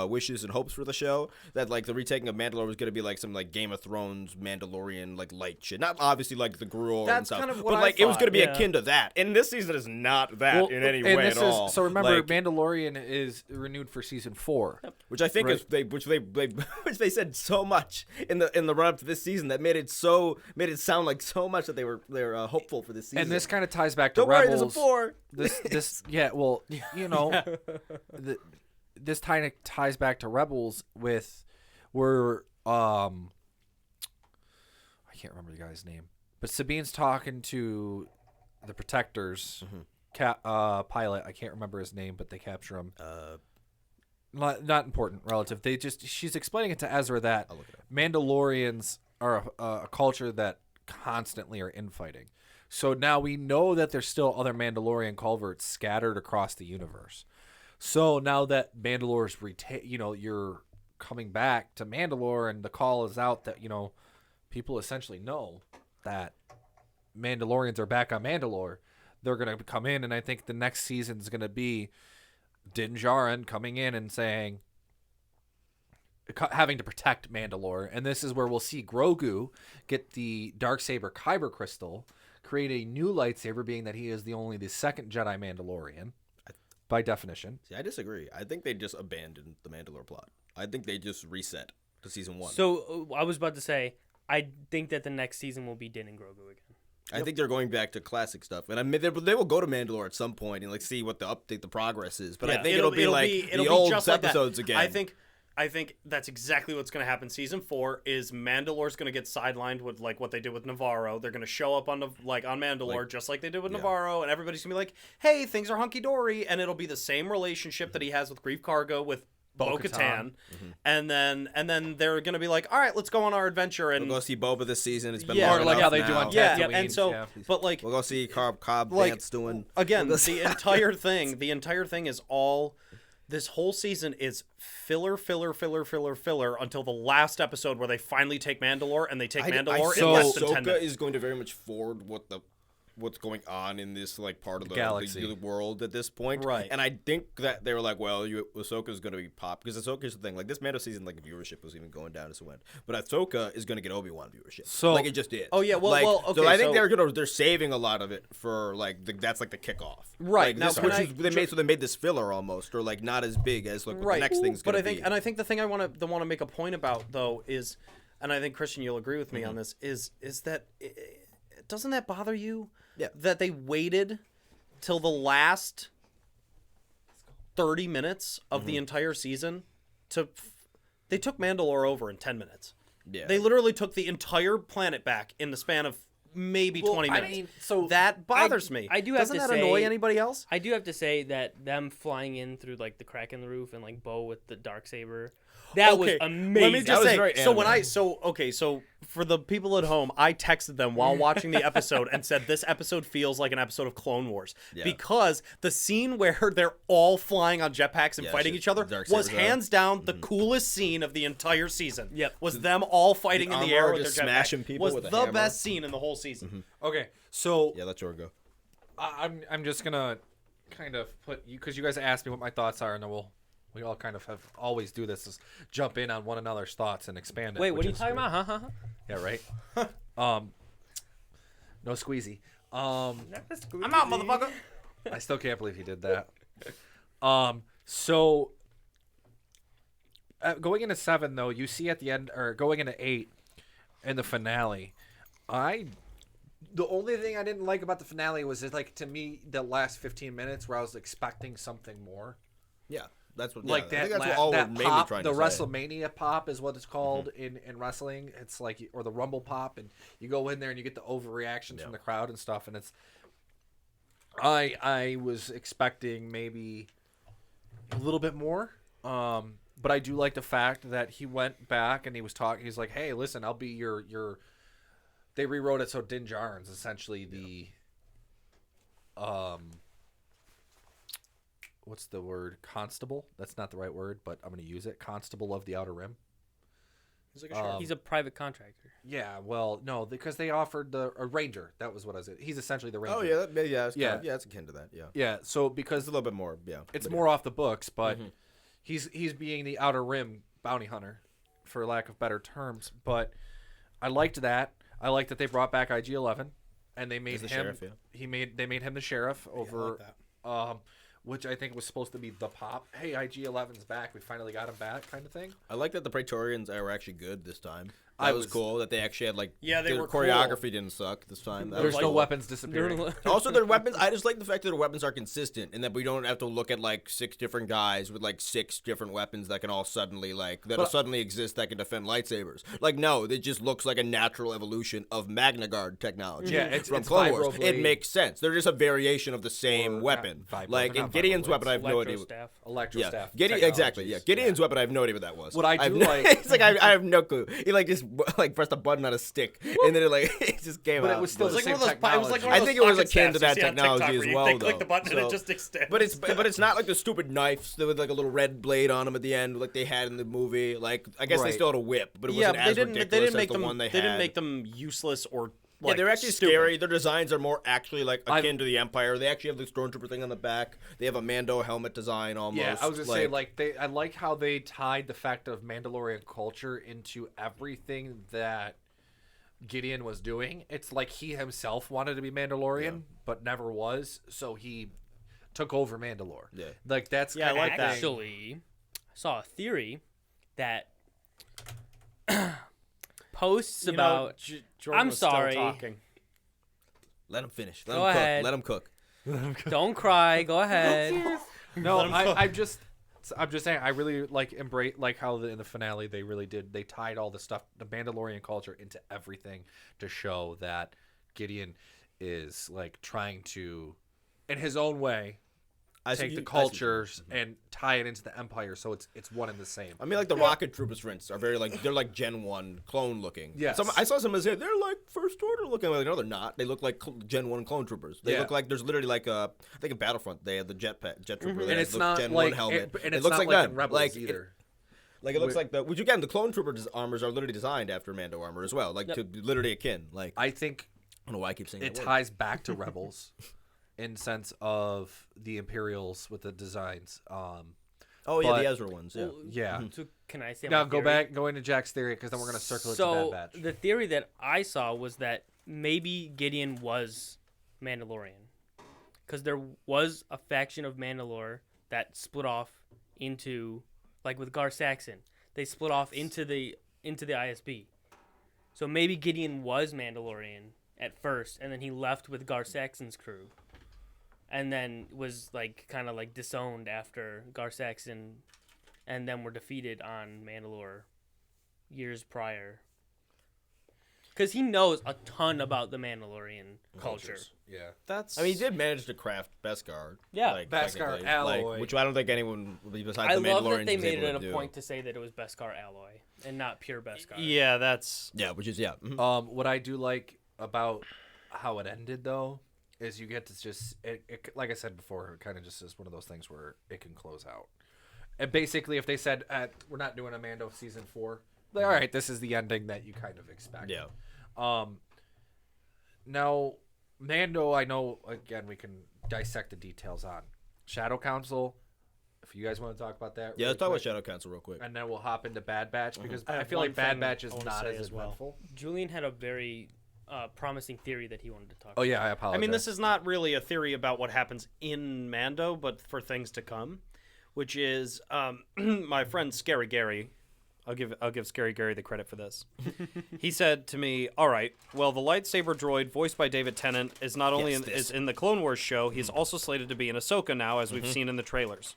Speaker 4: wishes and hopes for the show, that like the retaking of Mandalore was going to be like some like Game of Thrones Mandalorian like light shit, not obviously like the Gruel and
Speaker 5: That's
Speaker 4: stuff,
Speaker 5: kind of what
Speaker 4: but
Speaker 5: I
Speaker 4: like it was
Speaker 5: thought,
Speaker 4: going to be
Speaker 3: yeah.
Speaker 4: akin to that. And this season is not that in any
Speaker 2: and
Speaker 4: way
Speaker 2: this
Speaker 4: at all.
Speaker 2: So remember,
Speaker 4: Like,
Speaker 2: Mandalorian is renewed for season 4.
Speaker 4: which I think
Speaker 2: Right.
Speaker 4: is which they said so much in the run up to this season that made it sound like so much that they're hopeful for this season.
Speaker 2: And this kind of ties back to
Speaker 4: don't worry,
Speaker 2: Rebels.
Speaker 4: there's a 4.
Speaker 2: This yeah, well, you know, this kind of ties back to Rebels with where I can't remember the guy's name, but Sabine's talking to the Protectors pilot. I can't remember his name, but they capture him. Not important relative. She's explaining it to Ezra that Mandalorians are a culture that constantly are infighting. So now we know that there's still other Mandalorian culverts scattered across the universe. So now that Mandalore's you're coming back to Mandalore, and the call is out that people essentially know that Mandalorians are back on Mandalore. They're gonna come in, and I think the next season is gonna be Din Djarin coming in and saying, having to protect Mandalore, and this is where we'll see Grogu get the Darksaber Kyber crystal, create a new lightsaber, being that he is the second Jedi Mandalorian by definition.
Speaker 4: See, I disagree. I think they just abandoned the Mandalore plot. I think they just reset to season 1.
Speaker 3: So I was about to say, I think that the next season will be Din and Grogu again.
Speaker 4: I think they're going back to classic stuff, and I mean they will go to Mandalore at some point and like see what the progress is. But I
Speaker 3: Yeah.
Speaker 4: think it'll be like
Speaker 5: it'll
Speaker 4: the
Speaker 5: be
Speaker 4: old
Speaker 5: just like that.
Speaker 4: episodes again.
Speaker 5: I think that's exactly what's going to happen. Season 4 is Mandalore's going to get sidelined with like what they did with Navarro. They're going to show up on Mandalore just like they did with Navarro, and everybody's going to be like, "Hey, things are hunky dory," and it'll be the same relationship that he has with Grief Karga with Bo-Katan, and then they're going to be like, "All right, let's go on our adventure." And
Speaker 4: we'll go see Boba this season. It's been
Speaker 5: Yeah.
Speaker 4: long
Speaker 2: Or like
Speaker 4: enough
Speaker 2: how they
Speaker 4: now.
Speaker 2: do on
Speaker 5: yeah,
Speaker 2: Tatooine.
Speaker 5: and so,
Speaker 2: Yeah.
Speaker 5: but like
Speaker 4: We'll go see Cobb
Speaker 5: like,
Speaker 4: Vance doing
Speaker 5: again, the entire thing is all. This whole season is filler until the last episode where they finally take Mandalore, and they take Mandalore in
Speaker 2: so-
Speaker 5: less than 10
Speaker 4: Ahsoka
Speaker 5: minutes.
Speaker 4: is going to very much forward what's going on in this like part of the
Speaker 2: galaxy.
Speaker 4: the world at this point,
Speaker 5: Right.
Speaker 4: And I think that they were like, well, Ahsoka's going to be pop because Ahsoka's the thing. Like this Mando season, like viewership was even going down as it went, but Ahsoka is going to get Obi-Wan viewership.
Speaker 2: So-
Speaker 4: like it just did.
Speaker 5: Oh, yeah, well,
Speaker 4: Like,
Speaker 5: okay,
Speaker 4: so I think
Speaker 5: so-
Speaker 4: they're saving a lot of it for like that's like the kickoff,
Speaker 5: Right.
Speaker 4: Like,
Speaker 5: Now,
Speaker 4: this,
Speaker 5: can
Speaker 4: which
Speaker 5: I-
Speaker 4: is, they made this filler almost, or like not as big as like what the next thing's
Speaker 5: but
Speaker 4: going
Speaker 5: I
Speaker 4: to
Speaker 5: think,
Speaker 4: be.
Speaker 5: and I think the thing I want to make a point about though is, and I think Christian, you'll agree with me on this, is that doesn't that bother you?
Speaker 4: Yeah.
Speaker 5: That they waited till the last 30 minutes of the entire season they took Mandalore over in 10 minutes.
Speaker 4: Yeah.
Speaker 5: They literally took the entire planet back in the span of maybe 20
Speaker 2: I
Speaker 5: minutes.
Speaker 2: mean, so
Speaker 5: that bothers me.
Speaker 3: I do have
Speaker 5: Doesn't
Speaker 3: to
Speaker 5: that annoy
Speaker 3: say-
Speaker 5: anybody else?
Speaker 3: I do have to say that them flying in through like the crack in the roof and like Bo with the Darksaber, that was amazing.
Speaker 5: Let me
Speaker 4: That
Speaker 5: just
Speaker 4: was
Speaker 5: say,
Speaker 4: very
Speaker 5: so when
Speaker 4: animated.
Speaker 5: so for the people at home, I texted them while watching the episode and said this episode feels like an episode of Clone Wars because the scene where they're all flying on jetpacks and fighting
Speaker 4: shit,
Speaker 5: each other
Speaker 4: Darksabers
Speaker 5: was
Speaker 4: out.
Speaker 5: hands down the coolest scene of the entire season.
Speaker 3: Yep.
Speaker 5: Was them all fighting in the air
Speaker 4: armor
Speaker 5: with
Speaker 4: just
Speaker 5: their jetpack.
Speaker 4: smashing people
Speaker 5: was
Speaker 4: with a
Speaker 5: the
Speaker 4: hammer.
Speaker 5: best scene in the whole season.
Speaker 2: okay, so
Speaker 4: yeah, let Jordan go.
Speaker 2: I'm just gonna kind of put you, because you guys asked me what my thoughts are, and then we all kind of have always do this, is jump in on one another's thoughts and expand it.
Speaker 3: Wait, what
Speaker 2: which
Speaker 3: are you
Speaker 2: is
Speaker 3: talking
Speaker 2: great.
Speaker 3: about? Huh?
Speaker 2: Yeah, right. No squeezy.
Speaker 5: I'm out, motherfucker.
Speaker 2: I still can't believe he did that. So going into 7 though, you see at the end, or going into 8, in the finale, the only thing I didn't like about the finale was that, like, to me, the last 15 minutes where I was expecting something more.
Speaker 4: Yeah, that's what.
Speaker 2: Like
Speaker 4: I think
Speaker 2: that,
Speaker 4: that's what all we're
Speaker 2: that
Speaker 4: mainly
Speaker 2: pop,
Speaker 4: trying
Speaker 2: the
Speaker 4: to say.
Speaker 2: WrestleMania pop is what it's called in wrestling. It's like, or the Rumble pop, and you go in there and you get the overreactions from the crowd and stuff, and it's. I was expecting maybe a little bit more, but I do like the fact that he went back and he was talking. He's like, "Hey, listen, I'll be your." They rewrote it so Din Djarin's essentially the, what's the word? Constable? That's not the right word, but I'm going to use it. Constable of the Outer Rim.
Speaker 5: He's like a sheriff.
Speaker 3: He's a private contractor.
Speaker 2: Yeah, well, no, because they offered a ranger. That was what I was. He's essentially the ranger.
Speaker 4: Oh yeah,
Speaker 2: Yeah.
Speaker 4: It's akin to that. Yeah,
Speaker 2: Yeah, so because
Speaker 4: it's a little bit more. Yeah,
Speaker 2: it's
Speaker 4: but
Speaker 2: more off the books, but he's being the Outer Rim bounty hunter, for lack of better terms. But I liked that. I liked that they brought back IG-11, and they made
Speaker 4: He's the
Speaker 2: him.
Speaker 4: sheriff, yeah.
Speaker 2: They made him the sheriff over,
Speaker 5: that.
Speaker 2: which I think was supposed to be the pop. Hey, IG-11's back. We finally got him back, kind of thing.
Speaker 4: I like that the Praetorians are actually good this time.
Speaker 2: I
Speaker 4: That was
Speaker 2: was-
Speaker 4: cool that they actually had like.
Speaker 5: Yeah, they
Speaker 4: the
Speaker 5: were cool.
Speaker 4: choreography didn't suck this time. That
Speaker 2: There's
Speaker 4: was
Speaker 2: no
Speaker 4: cool.
Speaker 2: weapons disappearing.
Speaker 4: Also, their weapons. I just like the fact that their weapons are consistent, and that we don't have to look at like 6 different guys with like 6 different weapons that can all suddenly suddenly exist that can defend lightsabers. Like, no, it just looks like a natural evolution of Magna Guard technology.
Speaker 2: Yeah, it's
Speaker 4: from Clone Wars.
Speaker 2: vibroblade.
Speaker 4: It makes sense. They're just a variation of the same
Speaker 2: Or
Speaker 4: weapon.
Speaker 2: not vibro-
Speaker 4: Like
Speaker 2: they're
Speaker 4: in
Speaker 2: not
Speaker 4: Gideon's
Speaker 2: vibroblades.
Speaker 4: weapon, I have no idea.
Speaker 3: Electro-staff.
Speaker 2: Electro staff.
Speaker 4: Exactly. Yeah,
Speaker 2: technologies.
Speaker 4: Gideon's weapon, I have no idea what that was.
Speaker 2: What I
Speaker 4: have
Speaker 2: do
Speaker 4: no-
Speaker 2: like-
Speaker 4: it's like I have no clue. He like just like pressed a button on a stick, and then it just came
Speaker 2: But
Speaker 4: out.
Speaker 2: it was still
Speaker 5: It was
Speaker 2: the
Speaker 5: like
Speaker 2: same
Speaker 5: one of those. It was like
Speaker 2: technology.
Speaker 5: one
Speaker 4: I
Speaker 5: of those
Speaker 4: think it was
Speaker 5: pocket
Speaker 4: akin to
Speaker 5: staffs
Speaker 4: that
Speaker 5: you see on
Speaker 4: technology
Speaker 5: TikTok
Speaker 4: as
Speaker 5: where you
Speaker 4: well,
Speaker 5: click the
Speaker 4: though.
Speaker 5: button and
Speaker 4: So-
Speaker 5: it just extends.
Speaker 4: But it's not like the stupid knives with like a little red blade on them at the end, like they had in the movie. Like I guess they
Speaker 2: Right.
Speaker 4: still had a whip, but it
Speaker 5: yeah,
Speaker 4: wasn't as
Speaker 5: they
Speaker 4: ridiculous
Speaker 5: didn't make
Speaker 4: as
Speaker 5: them.
Speaker 4: the one they had.
Speaker 5: didn't make them useless or.
Speaker 4: Yeah,
Speaker 5: Like,
Speaker 4: they're actually
Speaker 5: stupid.
Speaker 4: scary. Their designs are more actually like akin to the Empire. They actually have the stormtrooper thing on the back. They have a Mando helmet design almost.
Speaker 2: Yeah, I was gonna say I like how they tied the fact of Mandalorian culture into everything that Gideon was doing. It's like he himself wanted to be Mandalorian, but never was, so he took over Mandalore.
Speaker 4: Yeah.
Speaker 2: Like that's
Speaker 5: Yeah, I
Speaker 2: kinda
Speaker 5: like that.
Speaker 3: Actually, I saw a theory that posts
Speaker 5: You know,
Speaker 3: about.
Speaker 5: Jordan
Speaker 3: I'm
Speaker 5: was still
Speaker 3: sorry.
Speaker 5: talking.
Speaker 4: Let them finish. Let
Speaker 3: Go
Speaker 4: them
Speaker 3: ahead.
Speaker 4: cook. Let them cook.
Speaker 3: Don't cry. Go ahead.
Speaker 2: No, I'm just saying I really embrace how in the finale they really did. They tied all the stuff, the Mandalorian culture, into everything to show that Gideon is like trying to, in his own way, take the cultures and tie it into the Empire, so it's one and the same.
Speaker 4: I mean, like the rocket troopers, for instance, are very they're like Gen 1 clone looking.
Speaker 2: Yes.
Speaker 4: I saw someone say they're like First Order looking. Like, no, they're not. They look like Gen 1 clone troopers. They look like there's literally like I think in Battlefront they had the jet trooper.
Speaker 2: And it's not
Speaker 4: Gen
Speaker 2: like
Speaker 4: 1 helmet.
Speaker 2: and
Speaker 4: it
Speaker 2: it's
Speaker 4: looks
Speaker 2: not
Speaker 4: like
Speaker 2: like
Speaker 4: them.
Speaker 2: in Rebels
Speaker 4: like
Speaker 2: either.
Speaker 4: It looks like which again the clone trooper armors are literally designed after Mando armor as well, like to literally akin. Like
Speaker 2: I think
Speaker 4: I don't know why I keep saying
Speaker 2: it
Speaker 4: that word.
Speaker 2: ties back to Rebels in sense of the Imperials with the designs.
Speaker 4: Oh yeah,
Speaker 2: but-
Speaker 4: the Ezra ones. Yeah.
Speaker 3: Well,
Speaker 2: Yeah.
Speaker 3: So can I say
Speaker 2: Now
Speaker 3: my
Speaker 2: go
Speaker 3: theory?
Speaker 2: go into Jack's theory because then we're gonna circle it to
Speaker 3: So
Speaker 2: Bad Batch.
Speaker 3: the theory that I saw was that maybe Gideon was Mandalorian, because there was a faction of Mandalore that split off into, like with Gar Saxon, they split off into the ISB. So maybe Gideon was Mandalorian at first, and then he left with Gar Saxon's crew, and then was kind of disowned after Gar Saxon, and then were defeated on Mandalore years prior. Because he knows a ton about the Mandalorian culture.
Speaker 2: Yeah.
Speaker 5: That's.
Speaker 4: I mean, he did manage to craft Beskar.
Speaker 3: Yeah.
Speaker 4: like,
Speaker 2: Beskar
Speaker 4: technically,
Speaker 2: alloy.
Speaker 4: which I don't think anyone besides
Speaker 3: I
Speaker 4: the
Speaker 3: love
Speaker 4: Mandalorians
Speaker 3: that they
Speaker 4: was
Speaker 3: made
Speaker 4: able
Speaker 3: it
Speaker 4: to
Speaker 3: a
Speaker 4: do.
Speaker 3: point to say that it was Beskar alloy and not pure Beskar.
Speaker 5: Yeah, that's.
Speaker 4: Yeah, which is mhm.
Speaker 2: What I do like about how it ended though is you get to just it like I said before, it kind of just is one of those things where it can close out. And basically, if they said we're not doing a Mando season 4, like, all right, this is the ending that you kind of expect.
Speaker 4: Yeah.
Speaker 2: Now, Mando, I know again we can dissect the details on Shadow Council. If you guys want to talk about that,
Speaker 4: Yeah,
Speaker 2: really
Speaker 4: let's talk about
Speaker 2: quick.
Speaker 4: Shadow Council real quick.
Speaker 2: And then we'll hop into Bad Batch because
Speaker 5: I
Speaker 2: I
Speaker 5: have
Speaker 2: feel
Speaker 5: one
Speaker 2: like Bad
Speaker 5: thing
Speaker 2: Batch is
Speaker 5: I wanna
Speaker 2: not
Speaker 5: say
Speaker 2: as
Speaker 5: as well.
Speaker 2: eventful.
Speaker 3: Julian had a very promising theory that he wanted to talk
Speaker 2: Oh
Speaker 3: about.
Speaker 2: yeah, I apologize.
Speaker 5: I mean, this is not really a theory about what happens in Mando, but for things to come, which is my friend Scary Gary, I'll give Scary Gary the credit for this. He said to me, "All right, well, the lightsaber droid voiced by David Tennant is not only is in the Clone Wars show, he's also slated to be in Ahsoka now, as we've seen in the trailers.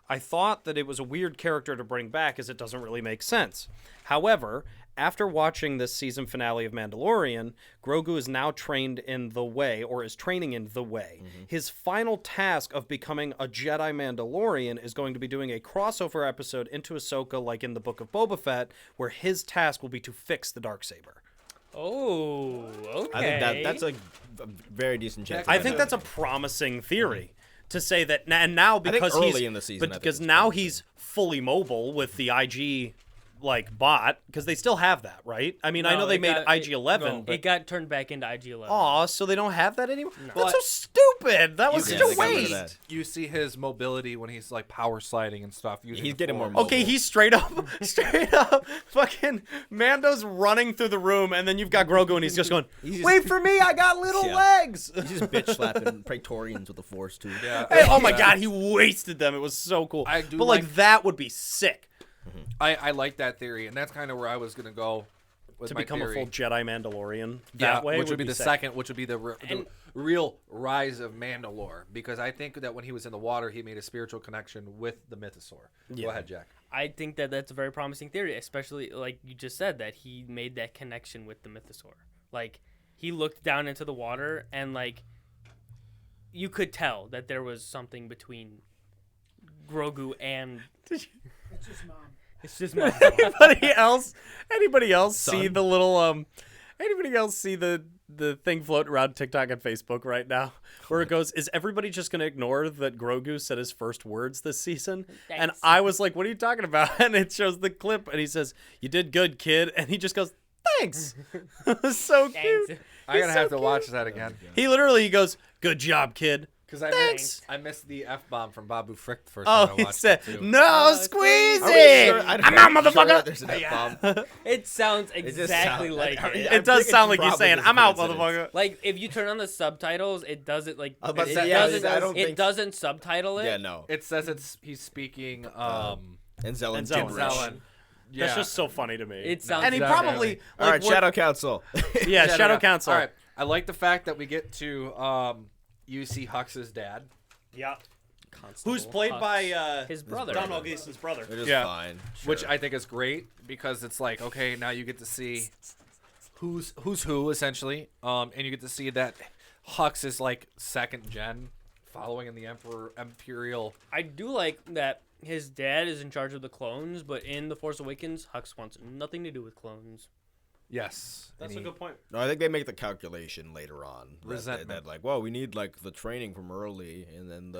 Speaker 5: I thought that it was a weird character to bring back, as it doesn't really make sense. However, after watching this season finale of Mandalorian, Grogu is now trained in the way, or is training in the way. His final task of becoming a Jedi Mandalorian is going to be doing a crossover episode into Ahsoka, like in the Book of Boba Fett, where his task will be to fix the Darksaber.
Speaker 3: Oh, okay.
Speaker 4: I think that's a very decent chance.
Speaker 5: I think that's a promising theory. To say that, and now because
Speaker 4: early
Speaker 5: he's
Speaker 4: in the season, I
Speaker 5: but
Speaker 4: think
Speaker 5: because
Speaker 4: it's
Speaker 5: now
Speaker 4: promising.
Speaker 5: he's fully mobile with the IG bot, because they still have that, right? I mean, I know they made IG-11, but
Speaker 3: it got turned back into IG-11.
Speaker 5: aw, so they don't have that anymore.
Speaker 3: No.
Speaker 5: That's so stupid. That was
Speaker 4: Yeah,
Speaker 5: such
Speaker 4: they
Speaker 5: a
Speaker 4: got rid of
Speaker 5: waste.
Speaker 4: that.
Speaker 2: You see his mobility when he's like power sliding and stuff. using
Speaker 4: He's
Speaker 2: the
Speaker 4: getting more
Speaker 2: Force.
Speaker 4: mobile.
Speaker 5: Okay, he's straight up, fucking Mando's running through the room, and then you've got Grogu, and he's just going,
Speaker 4: He's just-
Speaker 5: "Wait for me, I got little
Speaker 4: Yeah.
Speaker 5: legs."
Speaker 4: He's just bitch slapping Praetorians with the Force too.
Speaker 2: Yeah.
Speaker 5: Hey, oh my God, he wasted them. It was so cool.
Speaker 2: I do
Speaker 5: but
Speaker 2: like-
Speaker 5: that would be sick
Speaker 2: I like that theory, and that's kind of where I was gonna go with
Speaker 5: to
Speaker 2: my
Speaker 5: become
Speaker 2: theory.
Speaker 5: a full Jedi Mandalorian.
Speaker 2: Yeah,
Speaker 5: That way
Speaker 2: which would be the
Speaker 5: sick.
Speaker 2: second, which would be the real rise of Mandalore, because I think that when he was in the water, he made a spiritual connection with the Mythosaur. Go ahead, Jack.
Speaker 3: I think that that's a very promising theory, especially like you just said that he made that connection with the Mythosaur. Like he looked down into the water and like you could tell that there was something between Grogu and
Speaker 6: It's just mom.
Speaker 3: it's just my
Speaker 5: Anybody else see
Speaker 4: Son.
Speaker 5: the little anybody else see the thing floating around TikTok and Facebook right now where it goes, is everybody just going to ignore that Grogu said his first words this season? And
Speaker 3: Thanks.
Speaker 5: I was like, what are you talking about? And it shows the clip and he says, "You did good, kid." And he just goes, "Thanks." It was so cute.
Speaker 3: Thanks.
Speaker 2: I'm gonna
Speaker 5: so
Speaker 2: have to
Speaker 5: cute.
Speaker 2: watch that again
Speaker 5: He goes, "Good job, kid."
Speaker 2: because
Speaker 5: Thanks.
Speaker 2: I missed the F-bomb from Babu Frick the first
Speaker 5: Oh,
Speaker 2: time I
Speaker 5: he
Speaker 2: watched
Speaker 5: said,
Speaker 2: it too.
Speaker 5: "No, squeeze
Speaker 4: Are we
Speaker 5: it."
Speaker 4: sure?
Speaker 5: I'm out, motherfucker.
Speaker 4: There's an F-bomb.
Speaker 3: It sounds
Speaker 4: It just
Speaker 3: exactly
Speaker 4: sound-
Speaker 3: like
Speaker 4: I-
Speaker 3: it.
Speaker 5: It does
Speaker 4: think
Speaker 5: sound
Speaker 4: it's
Speaker 5: like you're
Speaker 4: probably
Speaker 5: saying,
Speaker 4: just
Speaker 5: "I'm out,
Speaker 4: coincidence.
Speaker 5: motherfucker."
Speaker 3: Like if you turn on the subtitles, it doesn't like
Speaker 4: I was about to
Speaker 3: it
Speaker 4: say, yeah,
Speaker 3: doesn't
Speaker 4: I don't
Speaker 3: it
Speaker 4: think-
Speaker 3: doesn't subtitle it.
Speaker 4: Yeah, no.
Speaker 2: It says he's speaking.
Speaker 4: And Zelen.
Speaker 5: And Zelen.
Speaker 4: gibberish.
Speaker 2: Zelen. Yeah.
Speaker 5: That's just so funny to me.
Speaker 3: It sounds
Speaker 5: and he
Speaker 2: exactly.
Speaker 5: probably
Speaker 4: All right, Shadow Council.
Speaker 5: yeah, Shadow Council.
Speaker 2: All right. I like the fact that we get to UC Hux's dad.
Speaker 5: Yeah.
Speaker 3: Constable
Speaker 5: Who's played
Speaker 3: Hux.
Speaker 5: by
Speaker 3: his brother.
Speaker 5: Donald Gleason's brother.
Speaker 4: It is
Speaker 2: Yeah.
Speaker 4: fine.
Speaker 2: Which
Speaker 4: Sure.
Speaker 2: I think is great because it's like, okay, now you get to see who's who essentially, and you get to see that Hux is like second gen, following in the Imperial.
Speaker 3: I do like that his dad is in charge of the clones, but in The Force Awakens, Hux wants nothing to do with clones.
Speaker 2: Yes,
Speaker 5: That's
Speaker 2: and
Speaker 5: a good point.
Speaker 4: No, I think they make the calculation later on.
Speaker 2: Resentment.
Speaker 4: That like, well, we need like the training from early, and then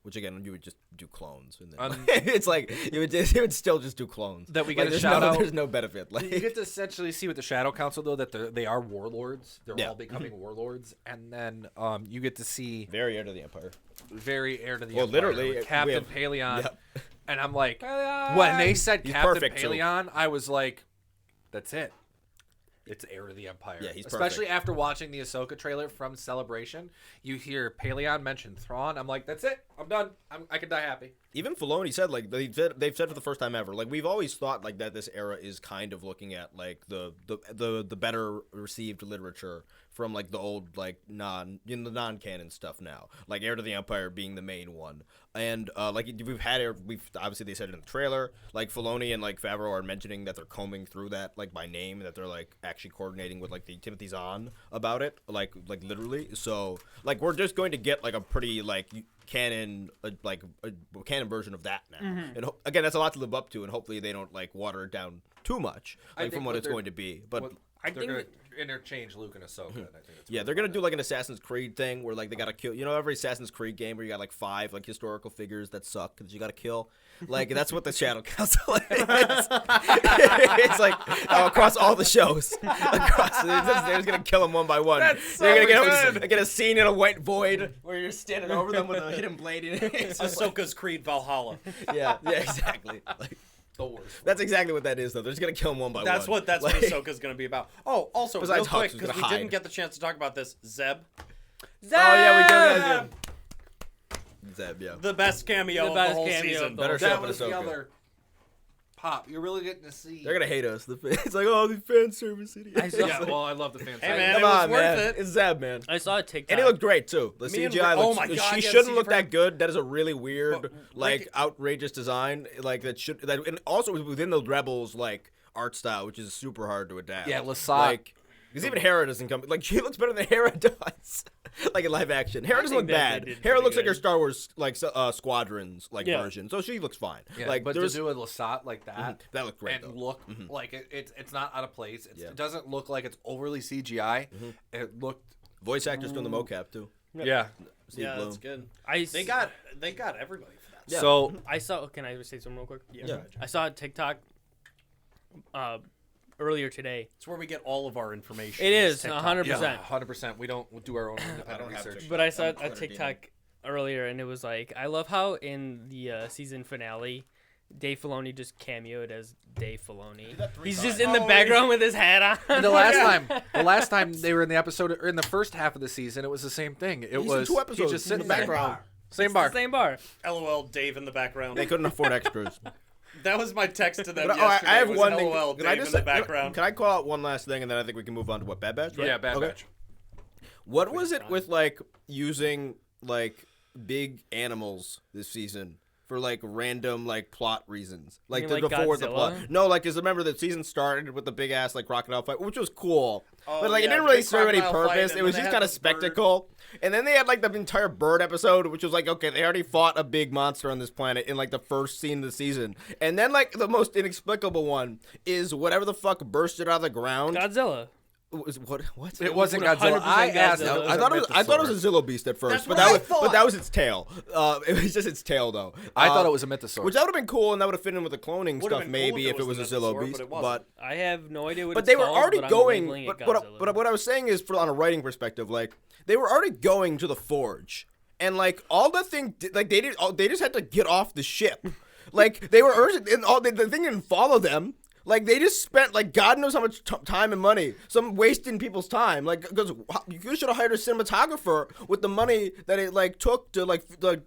Speaker 4: which again you would just do clones, and then it's like you would still just do clones.
Speaker 2: That we
Speaker 4: Like,
Speaker 2: get a
Speaker 4: there's
Speaker 2: shout
Speaker 4: no,
Speaker 2: out.
Speaker 4: There's no benefit. Like
Speaker 2: You get to essentially see with the Shadow Council though that they are warlords. They're
Speaker 4: Yeah.
Speaker 2: all becoming warlords, and then you get to see
Speaker 4: very heir to the Empire.
Speaker 2: very heir to the
Speaker 4: Well,
Speaker 2: Empire,
Speaker 4: literally,
Speaker 2: with
Speaker 4: we
Speaker 2: Captain
Speaker 4: have-
Speaker 2: Paleon.
Speaker 4: Yep.
Speaker 2: And I'm like, when they said
Speaker 4: He's
Speaker 2: Captain
Speaker 4: perfect, too.
Speaker 2: Paleon, I was like, that's it. It's heir to the Empire.
Speaker 4: Yeah, he's
Speaker 2: Especially
Speaker 4: perfect.
Speaker 2: after watching the Ahsoka trailer from Celebration, you hear Paleon mention Thrawn. I'm like, that's it. I'm done. I can die happy.
Speaker 4: Even Filoni said like they've said for the first time ever, like we've always thought like that this era is kind of looking at like the better received literature from like the old like non-canon stuff now, like Heir to the Empire being the main one. And like we've obviously they said it in the trailer, like Filoni and like Favreau are mentioning that they're combing through that like by name, and that they're like actually coordinating with like the Timothy Zahn about it, like literally. So like we're just going to get like a pretty like canon canon version of that now. And again, that's a lot to live up to, and hopefully they don't like water it down too much
Speaker 2: I
Speaker 4: like
Speaker 2: think
Speaker 4: from
Speaker 2: what
Speaker 4: what it's
Speaker 2: they're-
Speaker 4: going to be. But
Speaker 3: I
Speaker 2: they're
Speaker 3: think
Speaker 2: gonna interchange Luke and Ahsoka. And I think it's
Speaker 4: yeah, they're gonna do like an Assassin's Creed thing where like they gotta kill. You know, every Assassin's Creed game where you got like 5 like historical figures that suck that you gotta kill. Like that's what the Shadow Council is. It's like across all the shows. They're just gonna kill them one by one.
Speaker 2: That's
Speaker 4: You're
Speaker 2: so
Speaker 4: gonna
Speaker 2: good.
Speaker 4: get a scene in a white void where you're standing over them with a hidden blade in it. It's just like-
Speaker 5: Ahsoka's Creed Valhalla.
Speaker 4: yeah, exactly. Like,
Speaker 2: the worst.
Speaker 4: that's exactly what that is, though. They're just gonna kill them one by
Speaker 5: That's
Speaker 4: one.
Speaker 5: what that's
Speaker 4: Like,
Speaker 5: what Ahsoka's going to be about. Oh, also real
Speaker 4: Besides Hux,
Speaker 5: quick,
Speaker 4: who's
Speaker 5: because
Speaker 4: gonna
Speaker 5: we didn't
Speaker 4: hide.
Speaker 5: get the chance to talk about this. Zeb,
Speaker 4: Oh yeah, we did. Zeb, yeah.
Speaker 5: the best cameo
Speaker 3: The
Speaker 5: of
Speaker 3: best
Speaker 5: the whole
Speaker 3: cameo
Speaker 5: season.
Speaker 3: of the
Speaker 4: Better
Speaker 3: whole
Speaker 4: show
Speaker 2: That
Speaker 4: up in
Speaker 2: was the
Speaker 4: Ahsoka.
Speaker 2: other pop. You're really getting to see.
Speaker 4: They're gonna hate us. It's like, oh, the fan service idiots.
Speaker 3: saw-
Speaker 2: Yeah, well, I love the fans.
Speaker 5: Hey, man.
Speaker 4: Come
Speaker 5: It was
Speaker 4: on,
Speaker 5: worth
Speaker 4: man.
Speaker 5: it.
Speaker 4: It's Zeb, man.
Speaker 3: I saw a TikTok.
Speaker 4: And he looked great too. The
Speaker 5: Me and
Speaker 4: CGI
Speaker 5: Ray-
Speaker 4: looks.
Speaker 5: oh my God,
Speaker 4: she
Speaker 5: yeah,
Speaker 4: shouldn't
Speaker 5: CGI
Speaker 4: look
Speaker 5: for-
Speaker 4: that good. That is a really weird,
Speaker 5: But,
Speaker 4: like
Speaker 5: like-
Speaker 4: outrageous design. Like that, and also within the Rebels like art style, which is super hard to adapt.
Speaker 2: Yeah, Lasat.
Speaker 4: Like, because even Hera doesn't come. Like she looks better than Hera does. Like in live action, Hera doesn't look
Speaker 3: think that
Speaker 4: bad.
Speaker 3: they did
Speaker 4: Hera
Speaker 3: pretty
Speaker 4: looks like her
Speaker 3: good.
Speaker 4: Star Wars like Squadrons like
Speaker 3: Yeah.
Speaker 4: version, so she looks fine.
Speaker 2: Yeah,
Speaker 4: like
Speaker 2: but to
Speaker 4: there's
Speaker 2: do a Lasat like that,
Speaker 4: that looked great
Speaker 2: and
Speaker 4: though.
Speaker 2: look like it's not out of place.
Speaker 4: Yeah.
Speaker 2: It doesn't look like it's overly CGI. It looked.
Speaker 4: Voice actors doing the mocap too.
Speaker 2: Yeah.
Speaker 4: Steve
Speaker 5: Yeah,
Speaker 4: Bloom.
Speaker 5: that's good.
Speaker 3: I
Speaker 5: They got everybody for that.
Speaker 4: Yeah.
Speaker 2: So
Speaker 3: I saw. Can I say something real quick?
Speaker 4: Yeah.
Speaker 3: I saw a TikTok earlier today.
Speaker 5: It's where we get all of our information.
Speaker 3: It is
Speaker 5: TikTok.
Speaker 3: 100%.
Speaker 2: yeah, 100%. We don't do our own independent
Speaker 4: have
Speaker 2: research.
Speaker 4: to.
Speaker 3: But I saw
Speaker 4: I'm
Speaker 3: a
Speaker 4: Twitter
Speaker 3: TikTok earlier, and it was like, I love how in the season finale, Dave Filoni just cameoed as Dave Filoni. He's just in the background with his hat on.
Speaker 2: The last time they were in the episode or in the first half of the season, it was the same thing. It
Speaker 4: He's in
Speaker 2: was
Speaker 4: 2 episodes.
Speaker 2: he's just sitting
Speaker 4: in the
Speaker 2: there.
Speaker 4: background.
Speaker 2: Same bar.
Speaker 3: Same bar.
Speaker 5: LOL, Dave in the background.
Speaker 4: They couldn't afford extras.
Speaker 5: That was my text to them
Speaker 4: But,
Speaker 5: yesterday.
Speaker 4: I have
Speaker 5: was
Speaker 4: one
Speaker 5: LOL,
Speaker 4: thing. Can I
Speaker 5: Dave
Speaker 4: just
Speaker 5: in the background.
Speaker 4: Can I call out one last thing, and then I think we can move on to what Bad Batch? Right?
Speaker 2: Yeah, Bad
Speaker 4: Okay.
Speaker 2: Batch.
Speaker 4: What was it with like using like big animals this season for like random like plot reasons? Like
Speaker 3: You
Speaker 4: to
Speaker 3: mean,
Speaker 4: go
Speaker 3: like
Speaker 4: forward the plot.
Speaker 3: Godzilla?
Speaker 4: No, like because remember the season started with the big ass like crocodile fight, which was cool.
Speaker 5: Oh,
Speaker 4: but like
Speaker 5: yeah,
Speaker 4: it didn't
Speaker 5: the
Speaker 4: really
Speaker 5: big
Speaker 4: serve any
Speaker 5: crocodile fight,
Speaker 4: purpose.
Speaker 5: and
Speaker 4: It was
Speaker 5: then
Speaker 4: just
Speaker 5: they had
Speaker 4: kind of
Speaker 5: the bird.
Speaker 4: spectacle. And then they had like the entire bird episode, which was like, okay, they already fought a big monster on this planet in like the first scene of the season. And then like the most inexplicable one is whatever the fuck bursted out of the ground.
Speaker 3: Godzilla.
Speaker 4: What?
Speaker 2: It wasn't
Speaker 3: 100%
Speaker 2: Godzilla. I asked.
Speaker 3: Godzilla.
Speaker 4: I thought it was a Zillow beast at first,
Speaker 5: That's
Speaker 4: but
Speaker 5: what I
Speaker 4: that
Speaker 5: thought.
Speaker 4: was its tail. It was just its tail though.
Speaker 2: I thought it was a mythosaur.
Speaker 4: which that would have been cool, and that would have fit in with the cloning
Speaker 5: Would've
Speaker 4: stuff
Speaker 5: been
Speaker 4: maybe
Speaker 5: cool
Speaker 4: if it was a
Speaker 5: the
Speaker 4: Zillow
Speaker 5: mythosaur,
Speaker 4: beast.
Speaker 5: but it wasn't.
Speaker 3: I have no idea what
Speaker 4: But
Speaker 3: it's
Speaker 4: they were
Speaker 3: called,
Speaker 4: already
Speaker 3: but I'm
Speaker 4: going.
Speaker 3: labeling it
Speaker 4: But
Speaker 3: Godzilla.
Speaker 4: what I was saying is, on a writing perspective, like they were already going to the forge, and like all the thing, like they just had to get off the ship. Like they were urgent, and all the thing didn't follow them. Like they just spent like God knows how much time and money, some wasting people's time. Like because you should have hired a cinematographer with the money that it like took to like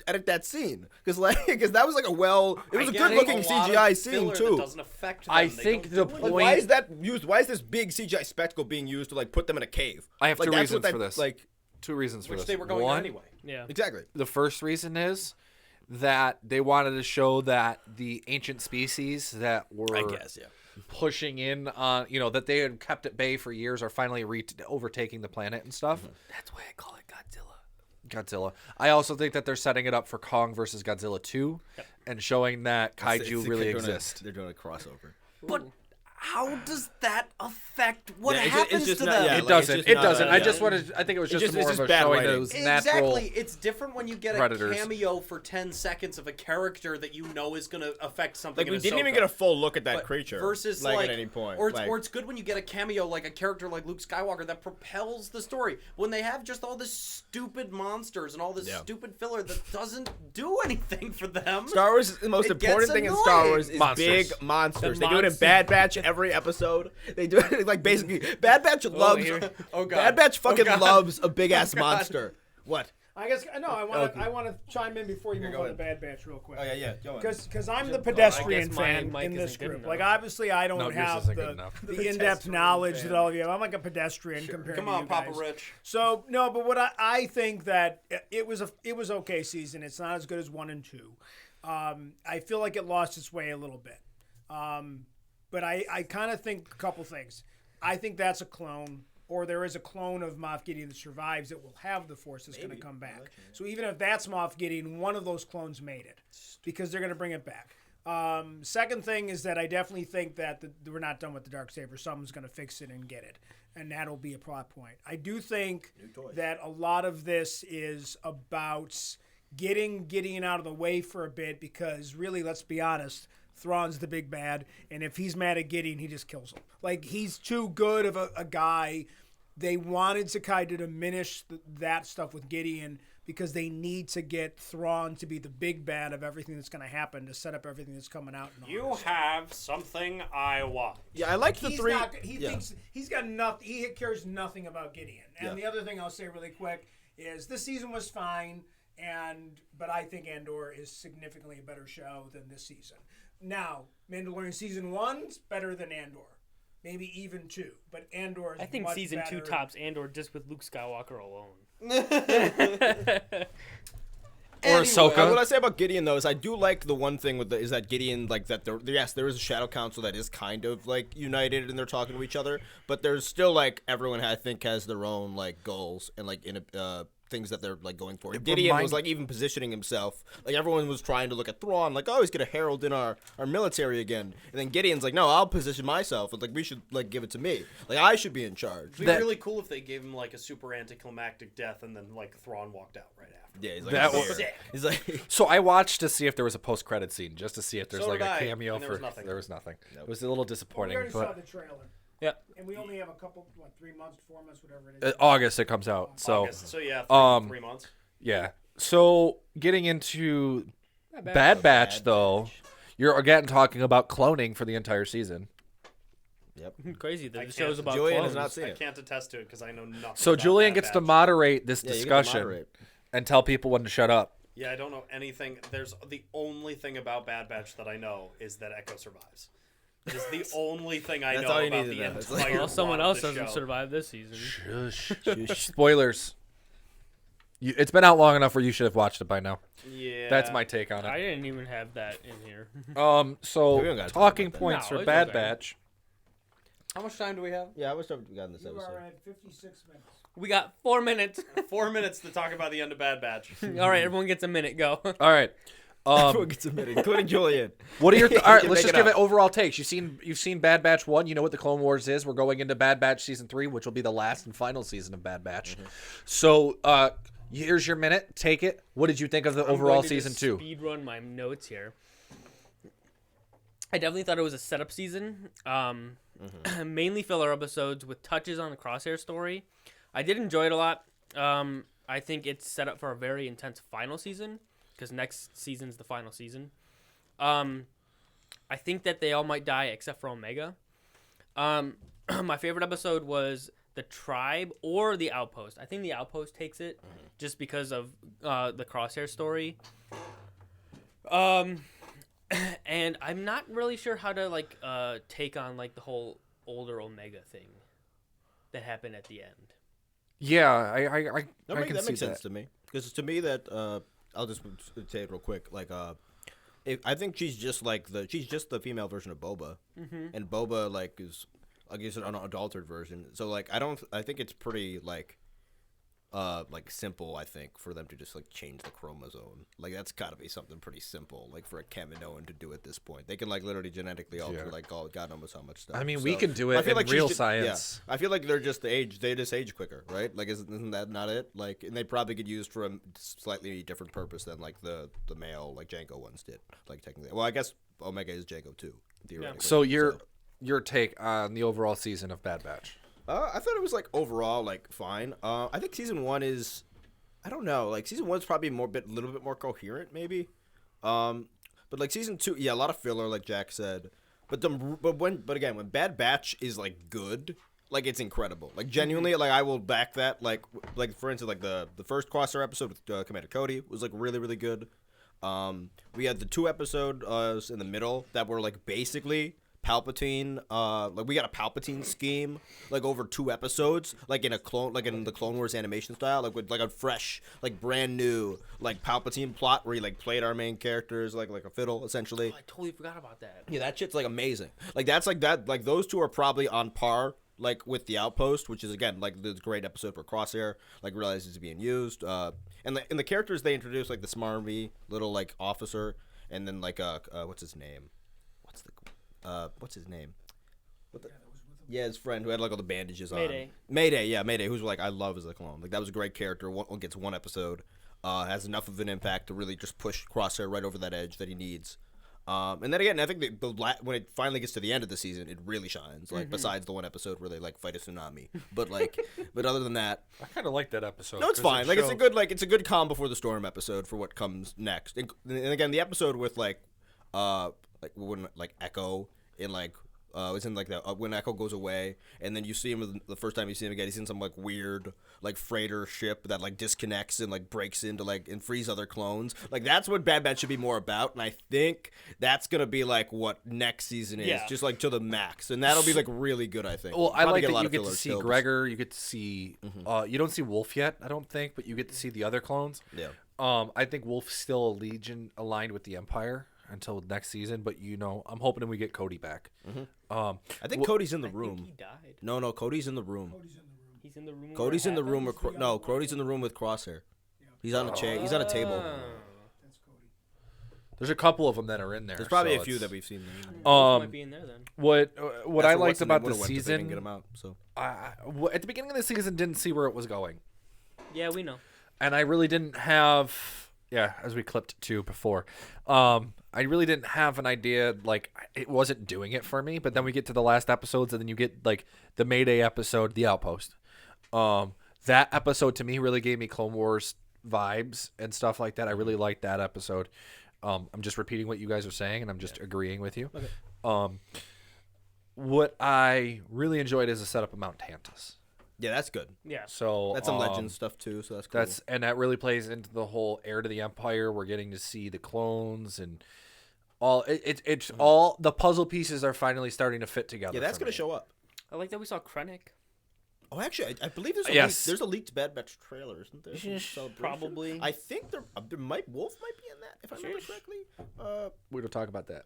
Speaker 4: edit that scene. Because that was like it was a good looking CGI scene too.
Speaker 5: Doesn't affect them.
Speaker 2: I
Speaker 5: They
Speaker 2: think
Speaker 5: don't
Speaker 2: the
Speaker 5: do
Speaker 4: Like,
Speaker 2: point-
Speaker 4: why is that used? Why is this big CGI spectacle being used to like put them in a cave?
Speaker 2: I have
Speaker 4: like,
Speaker 2: two
Speaker 4: that's what
Speaker 2: reasons for this.
Speaker 4: Like
Speaker 2: Two reasons for
Speaker 5: which
Speaker 2: this.
Speaker 5: they were going
Speaker 2: One,
Speaker 5: to anyway.
Speaker 3: yeah.
Speaker 4: exactly.
Speaker 2: The first reason is that they wanted to show that the ancient species that were
Speaker 4: yeah.
Speaker 2: pushing in on, that they had kept at bay for years are finally overtaking the planet and stuff.
Speaker 3: That's why I call it Godzilla.
Speaker 2: Godzilla. I also think that they're setting it up for Kong versus Godzilla 2 and showing that kaiju really exist.
Speaker 4: They're doing a crossover.
Speaker 5: But how does that affect what
Speaker 4: Yeah, it's just-
Speaker 5: happens
Speaker 4: it's
Speaker 5: to
Speaker 4: just not-
Speaker 5: them?
Speaker 4: yeah,
Speaker 2: It
Speaker 4: like,
Speaker 2: doesn't.
Speaker 4: it's
Speaker 2: It
Speaker 4: just
Speaker 2: doesn't.
Speaker 4: not
Speaker 2: I
Speaker 4: a-
Speaker 2: just wanted. I think it was just
Speaker 4: just-
Speaker 2: more
Speaker 4: it's
Speaker 2: of
Speaker 4: just
Speaker 2: a
Speaker 4: bad
Speaker 2: showing that
Speaker 4: writing.
Speaker 2: it was natural.
Speaker 5: Exactly. It's different when you get
Speaker 2: predators.
Speaker 5: a cameo for 10 seconds of a character that you know is going to affect something.
Speaker 4: Like
Speaker 5: in
Speaker 4: we didn't even
Speaker 5: Ahsoka.
Speaker 4: get a full look at that
Speaker 5: But
Speaker 4: creature
Speaker 5: versus
Speaker 4: like at any point.
Speaker 5: or it's,
Speaker 4: Like,
Speaker 5: or it's good when you get a cameo like a character like Luke Skywalker that propels the story. When they have just all this stupid monsters and all this
Speaker 4: Yeah.
Speaker 5: stupid filler that doesn't do anything for them.
Speaker 4: Star Wars is the most
Speaker 5: It
Speaker 4: important
Speaker 5: gets
Speaker 4: thing in Star
Speaker 5: annoying.
Speaker 4: Wars is
Speaker 2: Monsters.
Speaker 4: big monsters.
Speaker 3: The
Speaker 4: They do it in
Speaker 3: monsters.
Speaker 4: Bad Batch every episode. They do it like basically Bad Batch loves.
Speaker 5: Oh, God.
Speaker 4: Bad Batch fucking
Speaker 5: God.
Speaker 4: loves a big ass monster. What?
Speaker 6: I guess no. I
Speaker 4: Okay.
Speaker 6: want to chime in before you move
Speaker 4: go
Speaker 6: on to
Speaker 4: ahead.
Speaker 6: Bad Batch real quick.
Speaker 4: yeah. Go on.
Speaker 6: Because I'm the
Speaker 3: I
Speaker 6: pedestrian
Speaker 3: guess my
Speaker 6: fan
Speaker 3: mic
Speaker 6: in this
Speaker 3: isn't good
Speaker 6: group.
Speaker 3: enough.
Speaker 6: Like obviously I don't
Speaker 2: No, yours
Speaker 6: have
Speaker 2: isn't good enough.
Speaker 6: the in-depth knowledge that all of you have. I'm like a pedestrian compared
Speaker 5: Come
Speaker 6: to
Speaker 5: on,
Speaker 6: you
Speaker 5: Papa
Speaker 6: guys.
Speaker 5: Rich.
Speaker 6: So no, but what I think that it was okay season. It's not as good as 1 and 2. I feel like it lost its way a little bit. But I kind of think a couple things. I think that's a clone, or there is a clone of Moff Gideon that survives that will have the Force that's going to come back. So even if that's Moff Gideon, one of those clones made it because they're going to bring it back. Second thing is that I definitely think that we're not done with the Darksaber. Someone's going to fix it and get it, and that'll be a plot point. I do think that a lot of this is about getting Gideon out of the way for a bit because really, let's be honest, Thrawn's the big bad, and if he's mad at Gideon, he just kills him. Like, he's too good of a guy. They wanted to kind of diminish that stuff with Gideon because they need to get Thrawn to be the big bad of everything that's going to happen to set up everything that's coming out. In
Speaker 5: You
Speaker 6: August.
Speaker 5: have something I want.
Speaker 4: Yeah, I like the
Speaker 6: He's
Speaker 4: three.
Speaker 6: not, he thinks he's got nothing. He cares nothing about Gideon. And
Speaker 4: Yeah.
Speaker 6: the other thing I'll say really quick is this season was fine, but I think Andor is significantly a better show than this season. Now, Mandalorian season 1's better than Andor. Maybe even 2, but Andor is
Speaker 3: I think
Speaker 6: much
Speaker 3: season
Speaker 6: better.
Speaker 3: 2 tops Andor just with Luke Skywalker alone.
Speaker 2: Or Ahsoka.
Speaker 4: What I say about Gideon though is I do like the one thing is that Gideon like that there is a Shadow Council that is kind of like united and they're talking to each other, but there's still like everyone I think has their own like goals and like things that they're like going for. Gideon was like even positioning himself. Like everyone was trying to look at Thrawn like, oh, he's gonna herald in our military again. And then Gideon's like, no, I'll position myself. It's like we should like give it to me. Like I should be in charge.
Speaker 5: It'd be really cool if they gave him like a super anticlimactic death and then like Thrawn walked out right after.
Speaker 4: Yeah, he's like,
Speaker 2: That
Speaker 4: "Here."
Speaker 2: was-
Speaker 4: He's like,
Speaker 2: So I watched to see if there was a post-credit scene, just to see if there's
Speaker 5: So
Speaker 2: like
Speaker 5: did
Speaker 2: a
Speaker 5: I,
Speaker 2: cameo
Speaker 5: and there
Speaker 2: for.
Speaker 5: was nothing.
Speaker 2: There was nothing. It was a little
Speaker 6: We
Speaker 2: disappointing,
Speaker 6: already saw
Speaker 2: but
Speaker 6: the trailer.
Speaker 3: Yeah.
Speaker 6: And we only have a couple, 3 months, 4 months, whatever it is.
Speaker 2: August it comes out. So
Speaker 5: August. So yeah, 3 months.
Speaker 2: yeah. So getting into Bad Batch though, you're again talking about cloning for the entire season.
Speaker 3: Crazy that
Speaker 5: I
Speaker 3: the show's
Speaker 5: can't-
Speaker 3: about
Speaker 4: Julian
Speaker 3: clones.
Speaker 4: has not seen
Speaker 5: I
Speaker 4: it.
Speaker 5: can't attest to it because I know nothing.
Speaker 2: So
Speaker 5: about
Speaker 2: Julian
Speaker 5: Bad
Speaker 2: gets to
Speaker 5: Batch.
Speaker 2: moderate this
Speaker 4: Yeah, you get to
Speaker 2: discussion
Speaker 4: moderate.
Speaker 2: and tell people when to shut up.
Speaker 5: Yeah, I don't know anything. There's the only thing about Bad Batch that I know is that Echo survives. It's the only thing I
Speaker 4: That's
Speaker 5: know
Speaker 4: all you
Speaker 5: about
Speaker 4: need
Speaker 5: the
Speaker 4: to know. It's
Speaker 5: entire.
Speaker 4: like-
Speaker 3: Well, someone
Speaker 5: plot of
Speaker 3: else
Speaker 5: the
Speaker 3: doesn't
Speaker 5: show.
Speaker 3: survive this season.
Speaker 2: Spoilers. It's been out long enough where you should have watched it by now.
Speaker 5: Yeah,
Speaker 2: That's my take on
Speaker 3: I
Speaker 2: it.
Speaker 3: didn't even have that in here.
Speaker 2: So
Speaker 4: We don't gotta talk
Speaker 2: talking
Speaker 4: about that.
Speaker 2: points
Speaker 3: No,
Speaker 2: for
Speaker 3: it's
Speaker 2: Bad
Speaker 3: okay.
Speaker 2: Batch.
Speaker 5: How much time do we have?
Speaker 4: Yeah, I wish we got in this
Speaker 6: You
Speaker 4: episode.
Speaker 6: are at 56 minutes.
Speaker 3: We got 4 minutes.
Speaker 5: 4 minutes to talk about the end of Bad Batch.
Speaker 3: All right, everyone gets a minute. Go.
Speaker 2: All right.
Speaker 4: Everyone gets admitted, including Julian.
Speaker 2: What are your all right?
Speaker 4: You
Speaker 2: Let's
Speaker 4: make
Speaker 2: just
Speaker 4: it
Speaker 2: give
Speaker 4: up.
Speaker 2: it overall takes. You've seen Bad Batch 1. You know what the Clone Wars is. We're going into Bad Batch season 3, which will be the last and final season of Bad Batch. So here's your minute. Take it. What did you think of the overall season 2?
Speaker 3: Speed run my notes here. I definitely thought it was a setup season. Mainly filler episodes with touches on the Crosshair story. I did enjoy it a lot. I think it's set up for a very intense final season because next season's the final season. I think that they all might die except for Omega. My favorite episode was the Tribe or the Outpost. I think the Outpost takes it just because of the Crosshair story. And I'm not really sure how to like take on like the whole older Omega thing that happened at the end.
Speaker 2: Yeah, I
Speaker 4: That,
Speaker 2: can
Speaker 4: that
Speaker 2: see
Speaker 4: makes sense to me. Because to me, that I'll just say it real quick. Like, I think she's just the female version of Boba, and Boba like is, I guess, an unadulterated version. So like, I think it's pretty like simple. I think for them to just like change the chromosome, like that's got to be something pretty simple. Like for a Kaminoan to do at this point, they can like literally genetically alter like God knows how much stuff.
Speaker 2: I mean, we
Speaker 4: So,
Speaker 2: can do it
Speaker 4: I feel
Speaker 2: in
Speaker 4: like she's
Speaker 2: real
Speaker 4: ju-
Speaker 2: science.
Speaker 4: Yeah. I feel like they just age quicker, right? Like isn't that not it? Like, and they probably could use for a slightly different purpose than like the male like Jango ones did. Like technically, well, I guess Omega is Jango too, theoretically.
Speaker 2: So your take on the overall season of Bad Batch?
Speaker 4: I thought it was like overall like fine. I think season 1 is, I don't know, like season 1's probably a little bit more coherent maybe. But like season 2, yeah, a lot of filler like Jack said. But again, when Bad Batch is like good, like it's incredible. Like genuinely, like I will back that. Like for instance, like the first Crosshair episode with Commander Cody was like really really good. We had the 2 episodes in the middle that were like basically Palpatine, like we got a Palpatine scheme, like over 2 episodes, like in the Clone Wars animation style, like with like a fresh, like brand new, like Palpatine plot where he like played our main characters like a fiddle essentially.
Speaker 3: Oh, I totally forgot about that.
Speaker 4: Yeah, that shit's like amazing. Like that's like that. Like those 2 are probably on par. Like with the Outpost, which is again like this great episode for Crosshair, like realizes it's being used, and the characters they introduced, like the smarmy little like officer, and then like what's his name? What's his name? Yeah, his friend who had like all the bandages on. Mayday, who's like I love as a clone. Like that was a great character. Gets 1 episode, has enough of an impact to really just push Crosshair right over that edge that he needs. And then again, I think when it finally gets to the end of the season, it really shines. Like besides the 1 episode where they like fight a tsunami, but other than that,
Speaker 2: I kind of like that episode.
Speaker 4: no, it's
Speaker 2: 'cause
Speaker 4: fine.
Speaker 2: it
Speaker 4: Like
Speaker 2: showed-
Speaker 4: it's a good calm before the storm episode for what comes next. And again, the episode with like Echo in like It's in like that when Echo goes away, and then you see him the first time you see him again. He's in some like weird like freighter ship that like disconnects and like breaks into like and frees other clones. Like that's what Bad Batch should be more about, and I think that's gonna be like what next season is, just like to the max, and that'll be like really good. I think.
Speaker 2: Well, I
Speaker 4: Probably
Speaker 2: like
Speaker 4: a
Speaker 2: that
Speaker 4: lot
Speaker 2: you
Speaker 4: of
Speaker 2: get to
Speaker 4: filler
Speaker 2: see
Speaker 4: kills.
Speaker 2: Gregor. You get to see. You don't see Wolf yet, I don't think, but you get to see the other clones.
Speaker 4: Yeah.
Speaker 2: I think Wolf's still a Legion aligned with the Empire until next season, but I'm hoping we get Cody back.
Speaker 4: I think Cody's in the
Speaker 3: I
Speaker 4: room.
Speaker 3: think he died.
Speaker 4: No, Cody's in the room.
Speaker 3: He's in the room.
Speaker 4: Cody's in the room. Cody's in the room with Crosshair. He's on a chair. He's on a table.
Speaker 2: There's a couple of them that are in there.
Speaker 4: There's probably
Speaker 2: so
Speaker 4: a few
Speaker 2: it's-
Speaker 4: that we've seen.
Speaker 3: Might be in there then.
Speaker 2: What
Speaker 4: That's
Speaker 2: I
Speaker 4: what
Speaker 2: liked
Speaker 4: Weston
Speaker 2: about the
Speaker 4: would've went if they didn't
Speaker 2: season,
Speaker 4: get him out. So
Speaker 2: at the beginning of the season, didn't see where it was going,
Speaker 3: Yeah, we know.
Speaker 2: and I really didn't have. Yeah, as we clipped to before, I really didn't have an idea. Like it wasn't doing it for me. But then we get to the last episodes, and then you get like the Mayday episode, The Outpost. That episode to me really gave me Clone Wars vibes and stuff like that. I really liked that episode. I'm just repeating what you guys are saying, and I'm just agreeing with you. Okay. What I really enjoyed is the setup of Mount Tantus.
Speaker 4: yeah, that's good.
Speaker 3: Yeah.
Speaker 2: So
Speaker 4: That's some legend stuff too. So that's cool.
Speaker 2: and that really plays into the whole heir to the Empire. We're getting to see the clones and all. It's all the puzzle pieces are finally starting to fit together.
Speaker 4: yeah, that's
Speaker 2: for
Speaker 4: gonna
Speaker 2: me.
Speaker 4: show up.
Speaker 3: I like that we saw Krennic.
Speaker 4: Oh, actually, I believe there's a
Speaker 2: Yes.
Speaker 4: there's a leaked Bad Batch trailer, isn't there? Some celebration?
Speaker 3: Probably.
Speaker 4: I think there might Wolf might be in that if I remember correctly.
Speaker 2: We don't talk about that.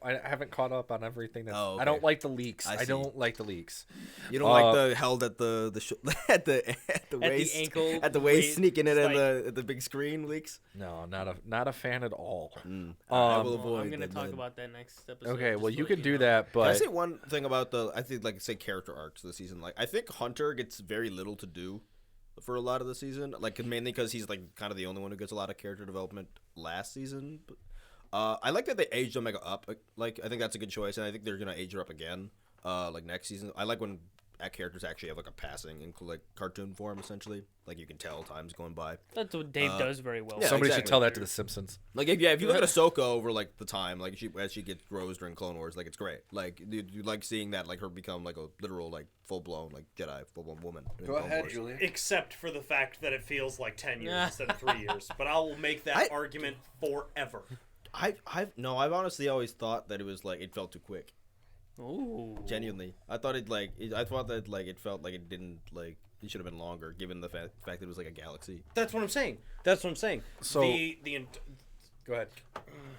Speaker 2: I haven't caught up on everything. That's,
Speaker 4: Oh,
Speaker 2: I don't
Speaker 4: okay.
Speaker 2: like the leaks.
Speaker 4: I
Speaker 2: I
Speaker 4: see.
Speaker 2: don't like the leaks.
Speaker 4: You don't like the held at the at the waist
Speaker 3: ankle
Speaker 4: at the waist
Speaker 3: waist
Speaker 4: sneaking it in
Speaker 3: spike.
Speaker 4: the big screen leaks.
Speaker 2: No, not a fan at all.
Speaker 4: I will
Speaker 3: Well,
Speaker 4: avoid.
Speaker 3: I'm gonna
Speaker 4: that
Speaker 3: talk
Speaker 4: then.
Speaker 3: about that next episode.
Speaker 2: Okay,
Speaker 3: just
Speaker 2: well
Speaker 3: to
Speaker 2: you
Speaker 3: let
Speaker 2: can do
Speaker 3: know.
Speaker 2: that,
Speaker 4: Can I
Speaker 2: but
Speaker 4: say one thing about I think like say character arcs of the season? Like I think Hunter gets very little to do for a lot of the season, like mainly because he's like kind of the only one who gets a lot of character development last season. But, I like that they aged Omega up. Like I think that's a good choice, and I think they're gonna age her up again. Like next season, I like when characters actually have like a passing in like cartoon form, essentially. Like you can tell time's going by.
Speaker 3: That's what Dave does very well.
Speaker 4: Yeah,
Speaker 2: somebody should
Speaker 4: exactly.
Speaker 2: tell that to the Simpsons.
Speaker 4: Like if you look at Ahsoka over like the time, like as she grows during Clone Wars, like it's great. Like you like seeing that like her become like a literal like full blown like Jedi, full blown woman. in Clone Wars.
Speaker 2: Julia.
Speaker 5: Except for the fact that it feels like 10 years instead of 3 years. But I will make that argument forever.
Speaker 4: I've honestly always thought that it was like it felt too quick.
Speaker 3: Ooh.
Speaker 4: Genuinely, I thought I thought that like it felt like it didn't like it should have been longer given the fact that it was like a galaxy.
Speaker 5: That's what I'm saying.
Speaker 2: So- Go ahead.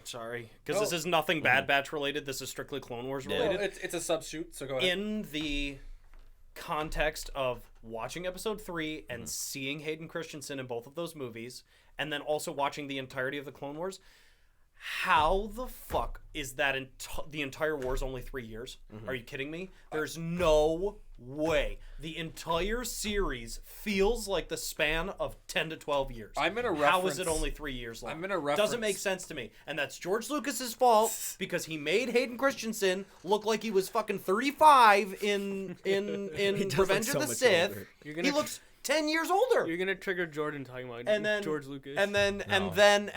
Speaker 5: Sorry, because this is nothing Bad Batch related. This is strictly Clone Wars related.
Speaker 2: It's a substitute, so go ahead.
Speaker 5: In the context of watching episode 3 and seeing Hayden Christensen in both of those movies, and then also watching the entirety of the Clone Wars, how the fuck is that the entire war's only 3 years? Are you kidding me? There's no way. The entire series feels like the span of 10 to 12 years.
Speaker 2: I'm gonna
Speaker 5: How is
Speaker 2: reference-
Speaker 5: it only 3 years long?
Speaker 2: I'm gonna
Speaker 5: Doesn't
Speaker 2: reference-
Speaker 5: make sense to me. And that's George Lucas's fault because he made Hayden Christensen look like he was fucking 35 in
Speaker 4: does
Speaker 5: Revenge
Speaker 4: look
Speaker 5: of
Speaker 4: so
Speaker 5: the
Speaker 4: much
Speaker 5: Sith.
Speaker 4: older.
Speaker 5: He looks 10 years older.
Speaker 3: You're gonna trigger Jordan talking about
Speaker 5: And then
Speaker 3: George Lucas.
Speaker 5: And then Ahsoka,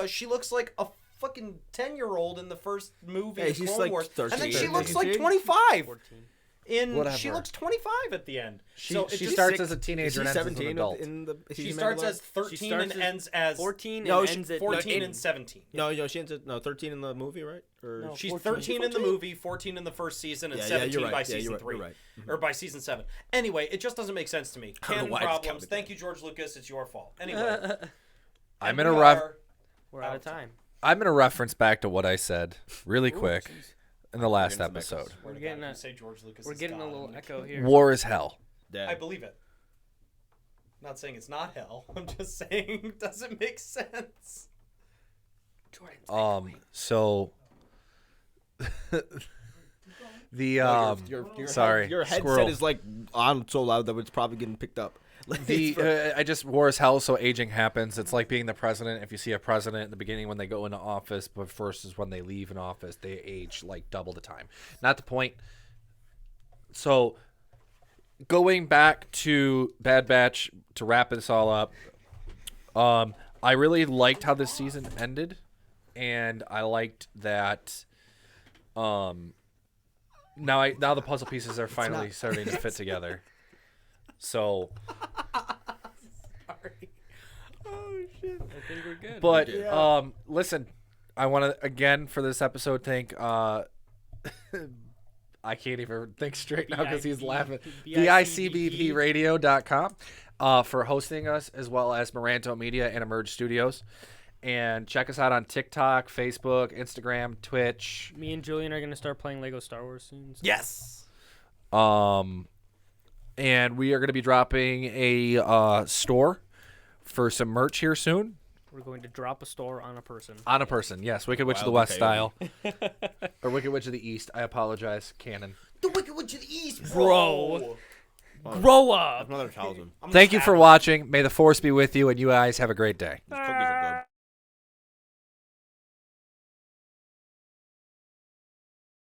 Speaker 5: she looks like a fucking 10-year-old in the first movie
Speaker 4: Hey,
Speaker 5: of
Speaker 4: she's
Speaker 5: Clone
Speaker 4: like
Speaker 5: Wars.
Speaker 4: 13.
Speaker 5: And then she
Speaker 4: 13,
Speaker 5: looks
Speaker 4: isn't
Speaker 5: like
Speaker 4: she?
Speaker 5: 25.
Speaker 3: 14.
Speaker 5: She
Speaker 2: Whatever.
Speaker 5: looks 25 at the end.
Speaker 2: She
Speaker 5: So it's
Speaker 2: she
Speaker 5: just
Speaker 2: starts
Speaker 5: sick.
Speaker 2: as a
Speaker 4: Is
Speaker 2: teenager
Speaker 4: she
Speaker 2: and ends as an
Speaker 4: 17
Speaker 2: adult.
Speaker 4: in the?
Speaker 5: She starts as 13
Speaker 3: She starts
Speaker 5: and
Speaker 3: as
Speaker 5: ends as
Speaker 3: 14
Speaker 4: No,
Speaker 3: and
Speaker 4: she-
Speaker 3: ends at
Speaker 5: 14 and 17.
Speaker 4: No, she ends at 13 in the movie, right? Or
Speaker 3: No.
Speaker 5: She's
Speaker 3: 14.
Speaker 5: 13 in the movie, 14 in the first season, and
Speaker 4: Yeah,
Speaker 5: 17
Speaker 4: you're
Speaker 5: by
Speaker 4: right. Yeah,
Speaker 5: season
Speaker 4: you're right.
Speaker 5: 3.
Speaker 4: You're right.
Speaker 5: Or by season 7. Anyway, it just doesn't make sense to me.
Speaker 4: don't know
Speaker 5: Canon
Speaker 4: why I just
Speaker 5: problems.
Speaker 4: counted
Speaker 5: Thank
Speaker 4: that.
Speaker 5: you, George Lucas. It's your fault. Anyway.
Speaker 2: I'm
Speaker 5: and
Speaker 2: gonna
Speaker 5: we
Speaker 2: ref-
Speaker 5: are-
Speaker 3: We're out of time.
Speaker 2: I'm gonna reference back to what I said really quick in the last
Speaker 4: Getting some
Speaker 2: episode.
Speaker 5: Swear to
Speaker 3: getting
Speaker 5: God,
Speaker 3: a-
Speaker 5: if you say George Lucas
Speaker 3: We're
Speaker 5: is
Speaker 3: getting a
Speaker 5: God,
Speaker 3: little
Speaker 5: I'm gonna
Speaker 3: echo
Speaker 5: kill you.
Speaker 3: here.
Speaker 2: War is hell.
Speaker 4: Dad.
Speaker 5: I believe it. I'm not saying it's not hell. I'm just saying it doesn't make sense.
Speaker 3: Jordan's
Speaker 2: So the
Speaker 4: Your
Speaker 2: sorry,
Speaker 4: your headset
Speaker 2: squirrel.
Speaker 4: is like on so loud that it's probably getting picked up.
Speaker 2: I just war is hell, so aging happens. It's like being the president. If you see a president at the beginning when they go into office, but versus when they leave in office, they age like double the time. Not the point. So going back to Bad Batch to wrap this all up, I really liked how this season ended, and I liked that Now the puzzle pieces are finally starting to fit together. So,
Speaker 6: Sorry. Oh shit.
Speaker 3: I think we're good.
Speaker 2: but
Speaker 6: Yeah.
Speaker 2: listen, I want to again for this episode thank I can't even think straight now because he's laughing. BICBPradio.com for hosting us, as well as Moranto Media and Emerge Studios. And check us out on TikTok, Facebook, Instagram, Twitch.
Speaker 3: Me and Julian are gonna start playing Lego Star Wars soon. So.
Speaker 5: Yes.
Speaker 2: And we are going to be dropping a store for some merch here soon.
Speaker 3: We're going to drop a store on a person.
Speaker 2: On a person, yes. Wicked Witch of the
Speaker 4: Wild
Speaker 2: West
Speaker 4: Coyote.
Speaker 2: style. Or Wicked Witch of the East. I apologize. Canon.
Speaker 4: The Wicked Witch of the East,
Speaker 3: Bro. Grow up.
Speaker 4: Another talisman.
Speaker 2: Thank you for watching. May the Force be with you, and you guys have a great day.
Speaker 4: These cookies are